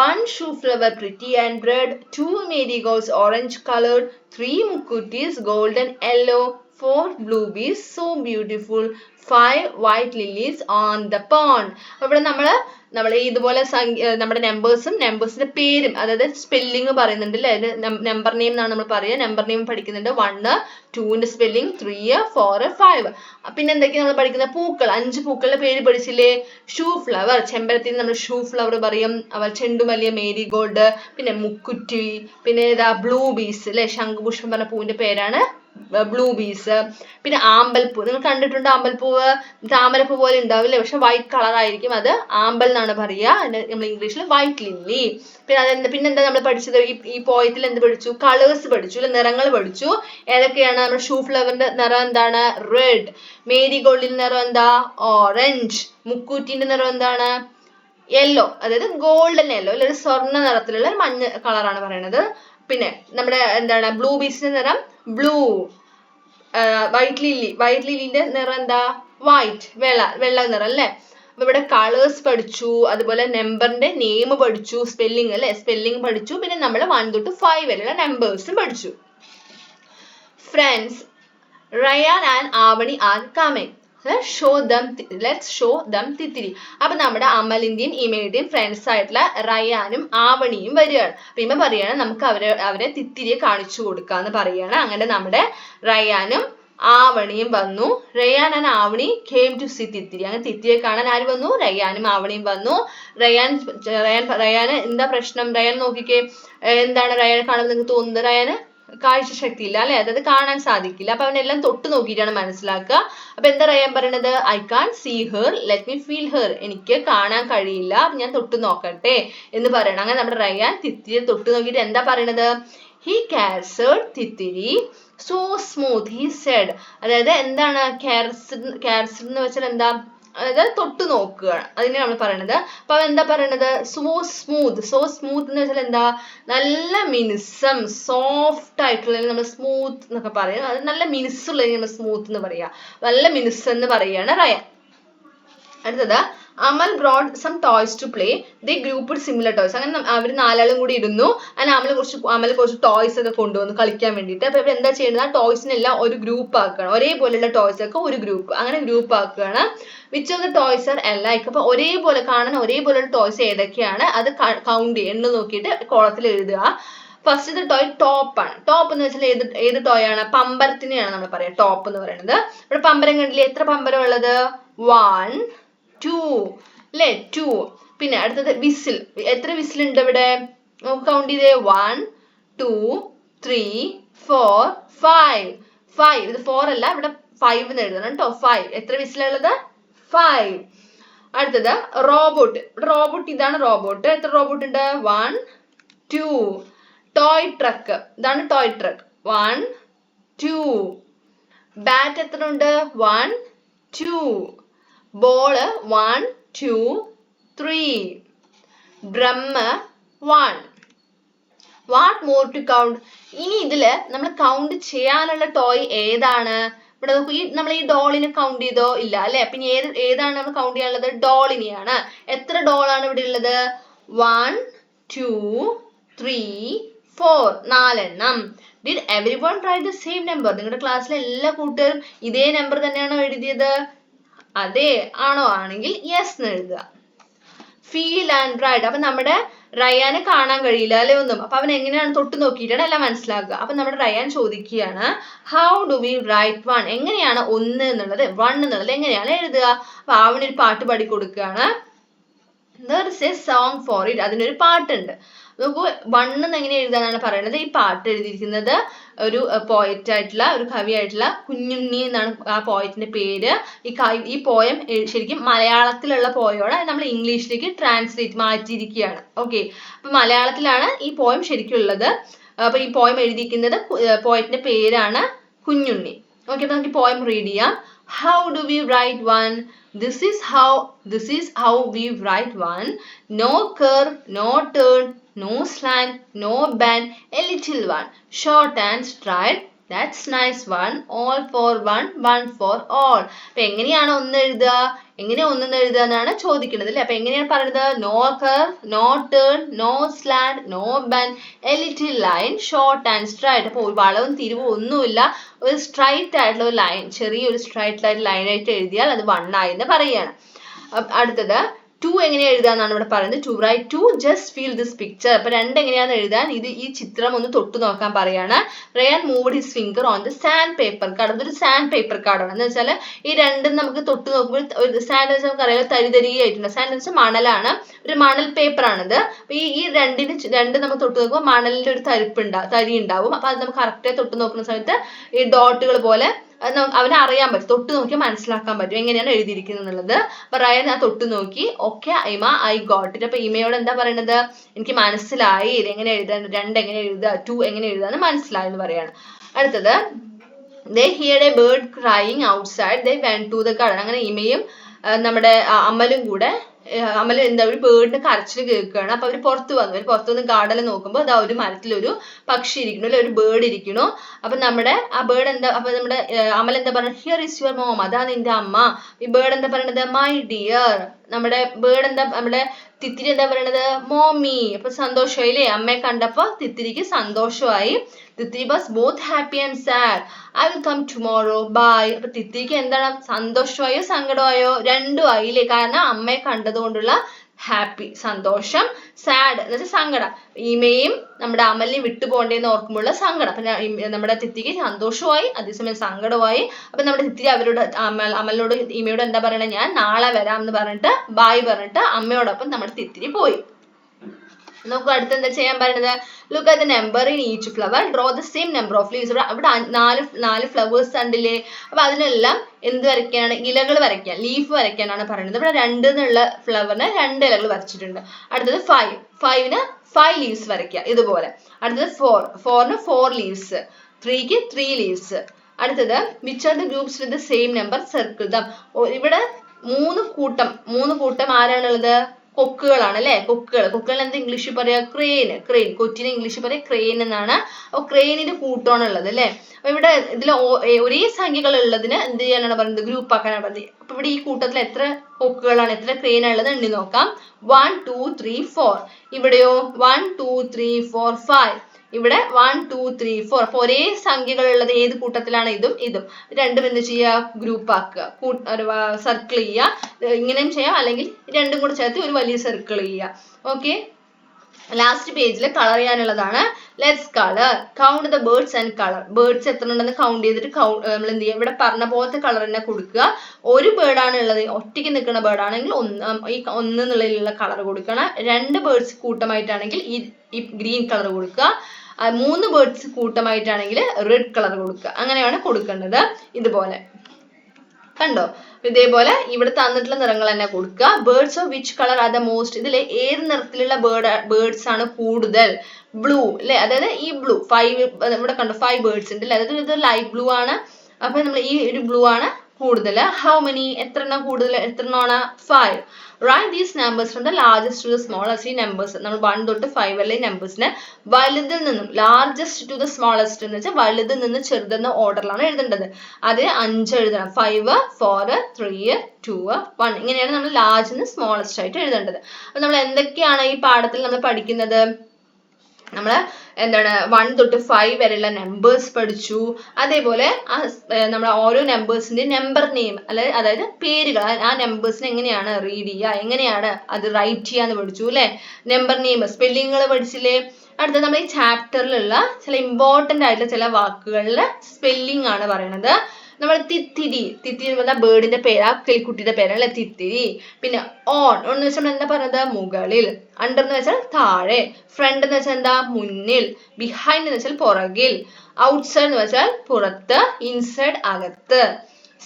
1 shoe flower pretty and red. 2 marigolds orange colored. 3 mukutis golden yellow. 4 blue bees so beautiful. 5 white lilies on the pond. അപ്പോൾ നമ്മൾ ഇതുപോലെ നമ്മുടെ നമ്പേഴ്സിന്റെ പേരും, അതായത് സ്പെല്ലിംഗ് പറയുന്നുണ്ട് അല്ലേ? നമ്പർ നെയിം എന്നാണ് നമ്മൾ പറയുക. നമ്പർ നെയിം പഠിക്കുന്നുണ്ട്. 1 2ന്റെ സ്പെല്ലിംഗ്, 3 4 5. പിന്നെ എന്തൊക്കെയാണ് നമ്മൾ പഠിക്കുന്നത്? പൂക്കൾ, 5 പൂക്കളുടെ പേര് പഠിച്ചില്ലേ? ഷൂ ഫ്ലവർ, ചെമ്പരത്തിന് നമ്മൾ ഷൂ ഫ്ലവർ പറയും. ചെണ്ടുമല്ലിയ മേരിഗോൾഡ്, പിന്നെ മുക്കുറ്റി, പിന്നെ ഏതാ? ബ്ലൂ ബീസ് അല്ലെ? ശംഖുപുഷ്പം പറഞ്ഞ പൂവിന്റെ പേരാണ് ബ്ലൂ ബീസ്. പിന്നെ ആമ്പൽപ്പൂ, നിങ്ങൾ കണ്ടിട്ടുണ്ടോ? ആമ്പൽപ്പൂവ് താമരപ്പൂ പോലെ ഉണ്ടാവില്ലേ? പക്ഷെ വൈറ്റ് കളർ ആയിരിക്കും. അത് ആമ്പൽ എന്നാണ് പറയുക. നമ്മൾ ഇംഗ്ലീഷിൽ വൈറ്റ് ലില്ലി. പിന്നെന്താ നമ്മൾ പഠിച്ചത്? ഈ പോയത്തിൽ എന്ത് പഠിച്ചു? കളേഴ്സ് പഠിച്ചു അല്ലെ? നിറങ്ങൾ പഠിച്ചു. ഏതൊക്കെയാണ്? നമ്മുടെ ഷൂ ഫ്ലവറിന്റെ നിറം എന്താണ്? റെഡ്. മേരിഗോൾഡിന്റെ നിറം എന്താ? ഓറഞ്ച്. മുക്കൂറ്റിന്റെ നിറം എന്താണ്? യെല്ലോ, അതായത് ഗോൾഡൻ യെല്ലോ അല്ലെ? ഒരു സ്വർണ്ണ നിറത്തിലുള്ള മഞ്ഞ കളറാണ് പറയുന്നത്. പിന്നെ നമ്മുടെ എന്താണ്? ബ്ലൂ ബീസിന്റെ നിറം ബ്ലൂ. വൈറ്റ് ലില്ലിന്റെ നിറം എന്താ? വൈറ്റ്, വെള്ള നിറം അല്ലെ? അപ്പൊ ഇവിടെ കളേഴ്സ് പഠിച്ചു, അതുപോലെ നമ്പറിന്റെ നെയിം പഠിച്ചു, സ്പെല്ലിംഗ് അല്ലെ? സ്പെല്ലിംഗ് പഠിച്ചു. പിന്നെ നമ്മൾ 1 തൊട്ട് 5 വരെയുള്ള നമ്പേഴ്സും പഠിച്ചു. Friends, Rayan and Avani are coming. let's show them Thithiri. അപ്പൊ നമ്മുടെ അമലിന്റെയും ഇമയുടെയും ഫ്രണ്ട്സ് ആയിട്ടുള്ള റയാനും ആവണിയും വരികയാണ്. അപ്പൊ ഇമ പറയാണ് നമുക്ക് അവരെ തിത്തിരിയെ കാണിച്ചു കൊടുക്കാന്ന് പറയാണ്. അങ്ങനെ നമ്മുടെ റയാനും ആവണിയും വന്നു. Rayan and Avani came to see Thithiri. അങ്ങനെ തിത്തിരിയെ കാണാൻ ആര് വന്നു? റയാനും ആവണിയും വന്നു. റയാന് എന്താ പ്രശ്നം? റയാൻ നോക്കിക്കേ, എന്താണ് റയാനെ കാണുമ്പോൾ നിങ്ങൾക്ക് തോന്നുന്നത്? റയാന് കാഴ്ച ശക്തി ഇല്ല അല്ലെ? അതായത് കാണാൻ സാധിക്കില്ല. അപ്പൊ അവനെല്ലാം തൊട്ട് നോക്കിയിട്ടാണ് മനസ്സിലാക്കുക. അപ്പൊ എന്താ റയാൻ പറയണത്? I can see her, let me feel her. എനിക്ക് കാണാൻ കഴിയില്ല, ഞാൻ തൊട്ട് നോക്കട്ടെ എന്ന് പറയണം. അങ്ങനെ നമ്മുടെ റയാൻ തിത്തിരിയെ തൊട്ട് നോക്കിയിട്ട് എന്താ പറയണത്? He caressed Thithiri so smooth he said. അതായത് എന്താണ് കാർസഡ് എന്ന് വെച്ചാൽ എന്താ? അതായത് തൊട്ട് നോക്കുകയാണ്, അതിനെ നമ്മൾ പറയണത്. അപ്പൊ എന്താ പറയണത്? സോ സ്മൂത്ത് എന്ന് വെച്ചാൽ എന്താ? നല്ല മിനുസം, സോഫ്റ്റ് ആയിട്ടുള്ള നമ്മൾ സ്മൂത്ത് എന്നൊക്കെ പറയും. അത് നല്ല മിനുസുള്ളതിന് നമ്മൾ സ്മൂത്ത് എന്ന് പറയാ. നല്ല മിനുസ് എന്ന് പറയാണ് റയാൻ. അടുത്തത് Amal brought some toys to play, they group similar toys. അങ്ങനെ അവർ നാലാളും കൂടി ഇരുന്നു. അങ്ങനെ അമൽ കുറച്ച് ടോയ്സ് ഒക്കെ കൊണ്ടുവന്നു കളിക്കാൻ വേണ്ടിയിട്ട്. അപ്പൊ ഇവർ എന്താ ചെയ്യുന്നത്? ആ ടോയ്സിനെല്ലാം ഒരു ഗ്രൂപ്പ് ആക്കുകയാണ്. ഒരേപോലെയുള്ള ടോയ്സ് ഒക്കെ ഒരു ഗ്രൂപ്പ്, അങ്ങനെ ഗ്രൂപ്പ് ആക്കുകയാണ്. Which of the toys are alike. അപ്പൊ ഒരേപോലെ കാണാൻ ഒരേപോലെയുള്ള ടോയ്സ് ഏതൊക്കെയാണ് അത് കൗണ്ട് ചെയ്യുക, എണ്ണ നോക്കിയിട്ട് കോളത്തിൽ എഴുതുക. ഫസ്റ്റ് ടോയ് ടോപ്പ് ആണ്. ടോപ്പ് എന്ന് വെച്ചാൽ ഏത് ടോയ് ആണ്? പമ്പരത്തിനെയാണ് നമ്മൾ പറയാ ടോപ്പ് എന്ന് പറയുന്നത്. ഇവിടെ പമ്പരം കണ്ടില്ലേ? എത്ര പമ്പരം ഉള്ളത്? 1 2 അല്ലേ? 2. പിന്നെ അടുത്തത് വിസിൽ. എത്ര വിസിൽ ഉണ്ട് ഇവിടെ? നമുക്ക് കൗണ്ട് ചെയ്തേ. 1 2 3 4 5. ഇത് 4 അല്ല, ഇവിടെ 5 എന്ന് എഴുതണം കേട്ടോ. 5. എത്ര വിസിലുള്ളത്? 5. അടുത്തത് റോബോട്ട്. റോബോട്ട്, ഇതാണ് റോബോട്ട്. എത്ര റോബോട്ട് ഉണ്ട്? 1 2. ടോയ് ട്രക്ക്, ഇതാണ് ടോയ് ട്രക്ക്. 1 2. ബാറ്റ് എത്ര ഉണ്ട്? 1 2. Ball 1 2 3. Drum 1. What more to count. ഇനി ഇതില് നമ്മൾ കൗണ്ട് ചെയ്യാനുള്ള ടോയ് ഏതാണ്? ഇവിടെ നോക്കൂ, നമ്മൾ ഈ ഡോളിനെ കൗണ്ട് ചെയ്തോ? ഇല്ല അല്ലെ? പിന്നെ ഏതാണ് നമ്മൾ കൗണ്ട് ചെയ്യാനുള്ളത്? ഡോളിനെയാണ്. എത്ര ഡോളാണ് ഇവിടെ ഉള്ളത്? 1 2 3 4. 4 എണ്ണം. Did everyone write the same number? നിങ്ങളുടെ ക്ലാസ്സിലെ എല്ലാ കൂട്ടുകാരും ഇതേ നമ്പർ തന്നെയാണോ എഴുതിയത്? അതെ ആണോ? ആണെങ്കിൽ യെസ് എന്ന് എഴുതുക. Feel and write. അപ്പൊ നമ്മുടെ റയാനെ കാണാൻ കഴിയില്ല അല്ലെ ഒന്നും. അപ്പൊ അവൻ എങ്ങനെയാണ് തൊട്ട് നോക്കിയിട്ടാണ് എല്ലാം മനസ്സിലാക്കുക. അപ്പൊ നമ്മുടെ റയാൻ ചോദിക്കുകയാണ്, ഹൗ ഡു വി റൈറ്റ് 1? എങ്ങനെയാണ് 1 എന്നുള്ളത് 1 എന്നുള്ളത് എങ്ങനെയാണ് എഴുതുക? അപ്പൊ അവനൊരു പാട്ട് പാടി കൊടുക്കുകയാണ്. There is a song for it. അതിനൊരു പാട്ടുണ്ട്. നോക്കൂ, 1 എന്ന് എങ്ങനെ എഴുതാനാണ് പറയുന്നത്. ഈ പാട്ട് എഴുതിയിരിക്കുന്നത് ഒരു പോയറ്റ് ആയിട്ടുള്ള, ഒരു കവിയായിട്ടുള്ള കുഞ്ഞുണ്ണി എന്നാണ് ആ പോയറ്റിന്റെ പേര്. ഈ പോയം ശരിക്കും മലയാളത്തിലുള്ള പോയമാണ്. അത് നമ്മൾ ഇംഗ്ലീഷിലേക്ക് മാറ്റിയിരിക്കുകയാണ്. ഓക്കെ, അപ്പൊ മലയാളത്തിലാണ് ഈ പോയം ശരിക്കും ഉള്ളത്. അപ്പൊ ഈ പോയം എഴുതിയിരിക്കുന്നത് പോയറ്റിന്റെ പേരാണ് കുഞ്ഞുണ്ണി. ഓക്കെ, അപ്പൊ നമുക്ക് പോയം റീഡ് ചെയ്യാം. How do we write 1? This is how we write 1. No curve, no turn, no slant, no bend, a little one, short and straight. That's nice one. All for one, one for all. അപ്പൊ എങ്ങനെയാണ് 1 എഴുതുക? എങ്ങനെയാ 1 എഴുതുക എന്നാണ് ചോദിക്കുന്നത് അല്ലേ? അപ്പൊ എങ്ങനെയാണ് പറയുന്നത്? No curve, no turn, no slant, no bend, a little line, short and straight. അപ്പൊ വളവും തിരിവും ഒന്നുമില്ല, ഒരു സ്ട്രൈറ്റ് ആയിട്ടുള്ള ഒരു ലൈൻ, ചെറിയൊരു സ്ട്രൈറ്റ് ആയിട്ട് ലൈൻ ആയിട്ട് എഴുതിയാൽ അത് 1 ആയി എന്ന് പറയാണ്. അടുത്തത് 2 എങ്ങനെ എഴുതാന്നാണ് ഇവിടെ പറയുന്നത്. To write 2, just feel this picture. അപ്പൊ 2 എങ്ങനെയാന്ന് എഴുതാൻ ഈ ചിത്രം ഒന്ന് തൊട്ട് നോക്കാൻ പറയാണ്. Rayan moved his finger on the sand paper card. അതൊരു സാൻഡ് പേപ്പർ കാർഡാണ്. എന്ന് വെച്ചാൽ ഈ രണ്ടും നമുക്ക് തൊട്ട് നോക്കുമ്പോൾ സാൻഡ് എന്ന് വെച്ചാൽ നമുക്ക് അറിയാം തരിതരിയായിട്ടുണ്ട്. സാൻഡ് എന്ന് വെച്ചാൽ മണലാണ്, ഒരു മണൽ പേപ്പർ ആണിത്. അപ്പൊ ഈ രണ്ട് നമുക്ക് തൊട്ട് നോക്കുമ്പോൾ മണലിന്റെ ഒരു തരി ഉണ്ടാവും. അപ്പൊ അത് നമുക്ക് കറക്റ്റായി തൊട്ട് നോക്കുന്ന സമയത്ത് ഈ ഡോട്ടുകൾ പോലെ അവനെ അറിയാൻ പറ്റും, തൊട്ട് നോക്കി മനസ്സിലാക്കാൻ പറ്റും എങ്ങനെയാണ് എഴുതിയിരിക്കുന്നത് എന്നുള്ളത്. അപ്പൊ റയാൻ ആ തൊട്ട് നോക്കി, ഓക്കെ ഇമ ഐ ഗോട്ട് ഇറ്റ്. അപ്പൊ ഇമയോട് എന്താ പറയണത്? എനിക്ക് മനസ്സിലായി, ഇത് എങ്ങനെ എഴുതാൻ, 2 എങ്ങനെ എഴുതുക, 2 എങ്ങനെ എഴുതാന്ന് മനസ്സിലായി എന്ന് പറയാണ്. അടുത്തത് they heard a bird crying outside, they went to the garden. അങ്ങനെ ഇമയും നമ്മുടെ അമലും കൂടെ, അമൽ എന്താ ഒരു ബേർഡിന്റെ കരച്ചിൽ കേൾക്കുകയാണ്. അപ്പൊ അവര് പുറത്ത് വന്ന് ഗാർഡനിൽ നോക്കുമ്പോൾ അതാ ഒരു മരത്തിലൊരു പക്ഷി ഇരിക്കണു, അല്ലെ ഒരു ബേർഡ് ഇരിക്കണു. അപ്പൊ നമ്മുടെ ആ ബേർഡ് എന്താ, അപ്പൊ നമ്മുടെ അമൽ എന്താ പറയുന്നത്? ഹിയർ ഇസ് യുവർ മോം, അതാണ് നിന്റെ അമ്മ. ഈ ബേർഡ് എന്താ പറയണത്? My dear. നമ്മുടെ ബേർഡ് എന്താ, നമ്മുടെ തിത്തിരി എന്താ പറയണത്? മോമി. അപ്പൊ സന്തോഷമായില്ലേ? അമ്മയെ കണ്ടപ്പോ തിത്തിരിക്ക് സന്തോഷമായി. Thithiri was both happy and sad. I will come tomorrow bye. അപ്പൊ തിത്തിരിക്ക് എന്താണ്, സന്തോഷമായോ സങ്കടമായോ? രണ്ടും ആയില്ലേ? കാരണം അമ്മയെ കണ്ടത് കൊണ്ടുള്ള ഹാപ്പി, സന്തോഷം. സാഡ് എന്ന് വെച്ചാൽ സങ്കടം. ഇമയും നമ്മുടെ അമലിനെയും വിട്ടു പോകേണ്ടതെന്ന് ഓർക്കുമ്പോഴുള്ള സങ്കടം. അപ്പൊ നമ്മുടെ തിത്തിക്ക് സന്തോഷമായി, അതേസമയം സങ്കടമായി. അപ്പൊ നമ്മുടെ തിത്തിരി അമലിനോട് ഇമയോട് എന്താ പറയണേ? ഞാൻ നാളെ വരാം എന്ന് പറഞ്ഞിട്ട് ബായ് പറഞ്ഞിട്ട് അമ്മയോടൊപ്പം നമ്മുടെ തിത്തിരി പോയി. നമുക്ക് അടുത്ത് എന്താ ചെയ്യാൻ പറയുന്നത്? look at the number in each flower, draw the same number of leaves. ഇവിടെ 4 ഫ്ലവേഴ്സ് കണ്ടില്ലേ? അപ്പൊ അതിനെല്ലാം എന്ത് വരയ്ക്കാനാണ്? ഇലകൾ വരയ്ക്കാൻ, ലീഫ് വരയ്ക്കാനാണ് പറയുന്നത്. ഇവിടെ 2 എന്നുള്ള ഫ്ലവറിന് 2 ഇലകൾ വരച്ചിട്ടുണ്ട്. അടുത്തത് 5ന് 5 ലീവ്സ് വരയ്ക്കുക ഇതുപോലെ. അടുത്തത് 4ന് 4 ലീവ്സ്, 3ക്ക് 3 ലീവ്സ്. അടുത്തത് which are the groups with the same number, circle them. ഇവിടെ മൂന്ന് കൂട്ടം ആരാണുള്ളത്? കൊക്കുകളാണ് അല്ലെ? കൊക്കുകൾ എന്താ ഇംഗ്ലീഷിൽ പറയാ? ക്രെയിൻ. കൊറ്റിനെ ഇംഗ്ലീഷിൽ പറയാ ക്രെയിൻ എന്നാണ്. അപ്പൊ ക്രെയിനിന്റെ കൂട്ടമാണ് ഉള്ളത് അല്ലെ? അപ്പൊ ഇവിടെ ഇതിൽ ഒരേ സംഖ്യകൾ ഉള്ളതിന് എന്ത് ചെയ്യാനാണ് പറയുന്നത്? ഗ്രൂപ്പ് ആക്കാനാണ് പറയുന്നത്. അപ്പൊ ഇവിടെ ഈ കൂട്ടത്തിൽ എത്ര കൊക്കുകളാണ്, എത്ര ക്രെയിൻ ഉള്ളത് എണ്ണി നോക്കാം. 1 2 3 4. ഇവിടെയോ 1 2 3 4 5. ഇവിടെ 1 2 3 4. അപ്പൊ ഒരേ സംഖ്യകൾ ഉള്ളത് ഏത് കൂട്ടത്തിലാണ്? ഇതും രണ്ടും എന്ത് ചെയ്യുക? ഗ്രൂപ്പ് ആക്കുക, സർക്കിൾ ചെയ്യുക. ഇങ്ങനെയും ചെയ്യാം, അല്ലെങ്കിൽ രണ്ടും കൂടെ ചേർത്ത് ഒരു വലിയ സർക്കിൾ ചെയ്യുക. ഓക്കെ, ലാസ്റ്റ് പേജിൽ കളർ ചെയ്യാനുള്ളതാണ്. Let's colour. Count the birds and colour. Birds എത്ര ഉണ്ടെന്ന് കൗണ്ട് ചെയ്തിട്ട് നമ്മൾ എന്ത് ചെയ്യുക? ഇവിടെ പറഞ്ഞ പോലത്തെ കളർ തന്നെ കൊടുക്കുക. ഒരു ബേർഡ് ആണ് ഉള്ളത്, ഒറ്റയ്ക്ക് നിൽക്കുന്ന ബേർഡ് ആണെങ്കിൽ ഒന്ന് എന്നുള്ളതിലുള്ള കളർ കൊടുക്കണം. 2 ബേർഡ്സ് കൂട്ടമായിട്ടാണെങ്കിൽ ഈ ഗ്രീൻ കളർ കൊടുക്കുക. 3 ബേർഡ്സ് കൂട്ടമായിട്ടാണെങ്കിൽ റെഡ് കളർ കൊടുക്കുക. അങ്ങനെയാണ് കൊടുക്കേണ്ടത്. ഇതുപോലെ കണ്ടോ? ഇതേപോലെ ഇവിടെ തന്നിട്ടുള്ള നിറങ്ങൾ തന്നെ കൊടുക്കുക. Birds of which colour are the most. ഇതിൽ ഏത് നിറത്തിലുള്ള ബേർഡ്സ് ആണ് കൂടുതൽ? ബ്ലൂ അല്ലെ? അതായത് ഈ ബ്ലൂ 5 ഇവിടെ കണ്ടോ 5 ബേർഡ്സ് ഉണ്ട് അല്ലെ? അതായത് ഇത് ലൈറ്റ് ബ്ലൂ ആണ്. അപ്പൊ നമ്മൾ ഈ ഒരു ബ്ലൂ ആണ് കൂടുതൽ. How many? എത്ര എണ്ണം കൂടുതൽ? എത്ര എണ്ണമാണ്? 5. Write these numbers from the largest to the smallest. ഈ നമ്പേഴ്സ് നമ്മൾ 1 തൊട്ട് 5 വരെ നമ്പേഴ്സിനെ വലുതിൽ നിന്നും ലാർജസ്റ്റ് ടു ദ സ്മോളസ്റ്റ് എന്ന് വെച്ചാൽ വലുതിൽ നിന്ന് ചെറുതെന്ന ഓർഡറിലാണ് എഴുതേണ്ടത്. അത് 5 എഴുതണം. 5 4 3 2 1 ഇങ്ങനെയാണ് നമ്മൾ ലാർജ് നിന്ന് സ്മോളസ്റ്റ് ആയിട്ട് എഴുതേണ്ടത്. അപ്പൊ നമ്മൾ എന്തൊക്കെയാണ് ഈ പാഠത്തിൽ നമ്മൾ പഠിക്കുന്നത്? നമ്മൾ എന്താണ് 1 തൊട്ട് 5 വരെയുള്ള നമ്പേഴ്സ് പഠിച്ചു. അതേപോലെ നമ്മൾ ഓരോ നമ്പേഴ്സിന്റെ നമ്പർ നെയിം അതായത് പേരുകൾ, ആ നമ്പേഴ്സിനെ എങ്ങനെയാണ് റീഡ് ചെയ്യുക, എങ്ങനെയാണ് അത് റൈറ്റ് ചെയ്യാന്ന് പഠിച്ചു അല്ലെ? നമ്പർ നെയിം, സ്പെല്ലിങ്ങുകൾ പഠിച്ചില്ലേ? അടുത്ത നമ്മൾ ഈ ചാപ്റ്ററിലുള്ള ചില ഇമ്പോർട്ടന്റ് ആയിട്ടുള്ള ചില വാക്കുകളുടെ സ്പെല്ലിംഗ് ആണ് പറയുന്നത്. നമ്മൾ തിത്തിരി എന്ന് പറഞ്ഞാൽ ബേർഡിന്റെ പേര്, ആ കിളിക്കുട്ടിയുടെ പേരല്ലേ തിത്തിരി. പിന്നെ ഓൺ എന്ന് വെച്ചാൽ എന്താ പറയുന്നത്? മുകളിൽ. അണ്ടർ എന്ന് വെച്ചാൽ താഴെ. ഫ്രണ്ട് എന്ന് വെച്ചാൽ എന്താ? മുന്നിൽ. ബിഹൈൻഡ് എന്ന് വെച്ചാൽ പുറകിൽ. ഔട്ട്സൈഡ് എന്ന് വെച്ചാൽ പുറത്ത്. ഇൻസൈഡ് അകത്ത്.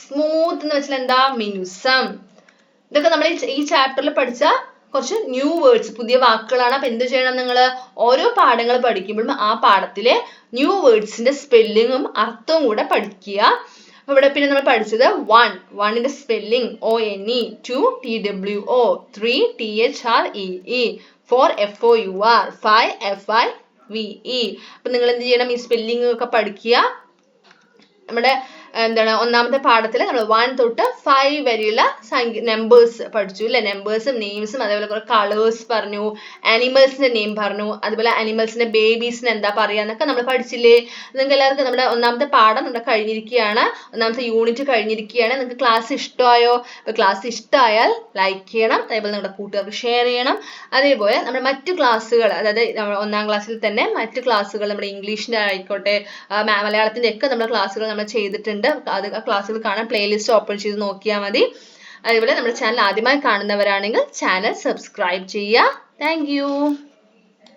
സ്മൂത്ത് എന്ന് വെച്ചാൽ എന്താ? മിനുസം. ഇതൊക്കെ നമ്മൾ ഈ ചാപ്റ്ററിൽ പഠിച്ച കുറച്ച് ന്യൂ വേർഡ്സ്, പുതിയ വാക്കുകളാണ്. അപ്പൊ എന്ത് ചെയ്യണം? നിങ്ങൾ ഓരോ പാഠങ്ങൾ പഠിക്കുമ്പോഴും ആ പാഠത്തിലെ ന്യൂ വേർഡ്സിന്റെ സ്പെല്ലിങ്ങും അർത്ഥവും കൂടെ പഠിക്കുക. ഇവിടെ പിന്നെ നമ്മൾ പഠിച്ചത് 1ന്റെ spelling ONE, 2 TWO, 3 THREE, 4 FOUR, 5 FIVE. അപ്പൊ നിങ്ങൾ എന്ത് ചെയ്യണം? ഈ സ്പെല്ലിംഗ് ഒക്കെ പഠിക്കുക. നമ്മുടെ എന്താണ് ഒന്നാമത്തെ പാഠത്തിൽ നമ്മൾ 1 തൊട്ട് 5 വരെയുള്ള നമ്പേഴ്സ് പഠിച്ചു അല്ലെ? നമ്പേഴ്സും നെയിംസും, അതേപോലെ കുറെ കളേഴ്സ് പറഞ്ഞു, ആനിമൽസിന്റെ നെയിം പറഞ്ഞു, അതുപോലെ ആനിമൽസിന്റെ ബേബീസിന് എന്താ പറയാന്നൊക്കെ നമ്മൾ പഠിച്ചില്ലേ? നിങ്ങൾക്ക് എല്ലാവർക്കും നമ്മുടെ ഒന്നാമത്തെ പാഠം നമ്മുടെ കഴിഞ്ഞിരിക്കുകയാണ്. ഒന്നാമത്തെ യൂണിറ്റ് കഴിഞ്ഞിരിക്കുകയാണ്. നിങ്ങൾക്ക് ക്ലാസ് ഇഷ്ടമായോ? അപ്പൊ ക്ലാസ് ഇഷ്ടമായാൽ ലൈക്ക് ചെയ്യണം, അതേപോലെ നമ്മുടെ കൂട്ടുകാർക്ക് ഷെയർ ചെയ്യണം. അതേപോലെ നമ്മുടെ മറ്റു ക്ലാസ്സുകൾ, അതായത് നമ്മൾ 1ാം ക്ലാസ്സിൽ തന്നെ മറ്റു ക്ലാസ്സുകൾ, നമ്മുടെ ഇംഗ്ലീഷിന്റെ ആയിക്കോട്ടെ മലയാളത്തിന്റെ ഒക്കെ നമ്മുടെ ക്ലാസ്സുകൾ നമ്മൾ ചെയ്തിട്ടുണ്ട്. അത് ആ ക്ലാസ്സുകൾ കാണാൻ പ്ലേലിസ്റ്റ് ഓപ്പൺ ചെയ്ത് നോക്കിയാൽ മതി. അതേപോലെ നമ്മുടെ ചാനൽ ആദ്യമായി കാണുന്നവരാണെങ്കിൽ ചാനൽ സബ്സ്ക്രൈബ് ചെയ്യുക. Thank you.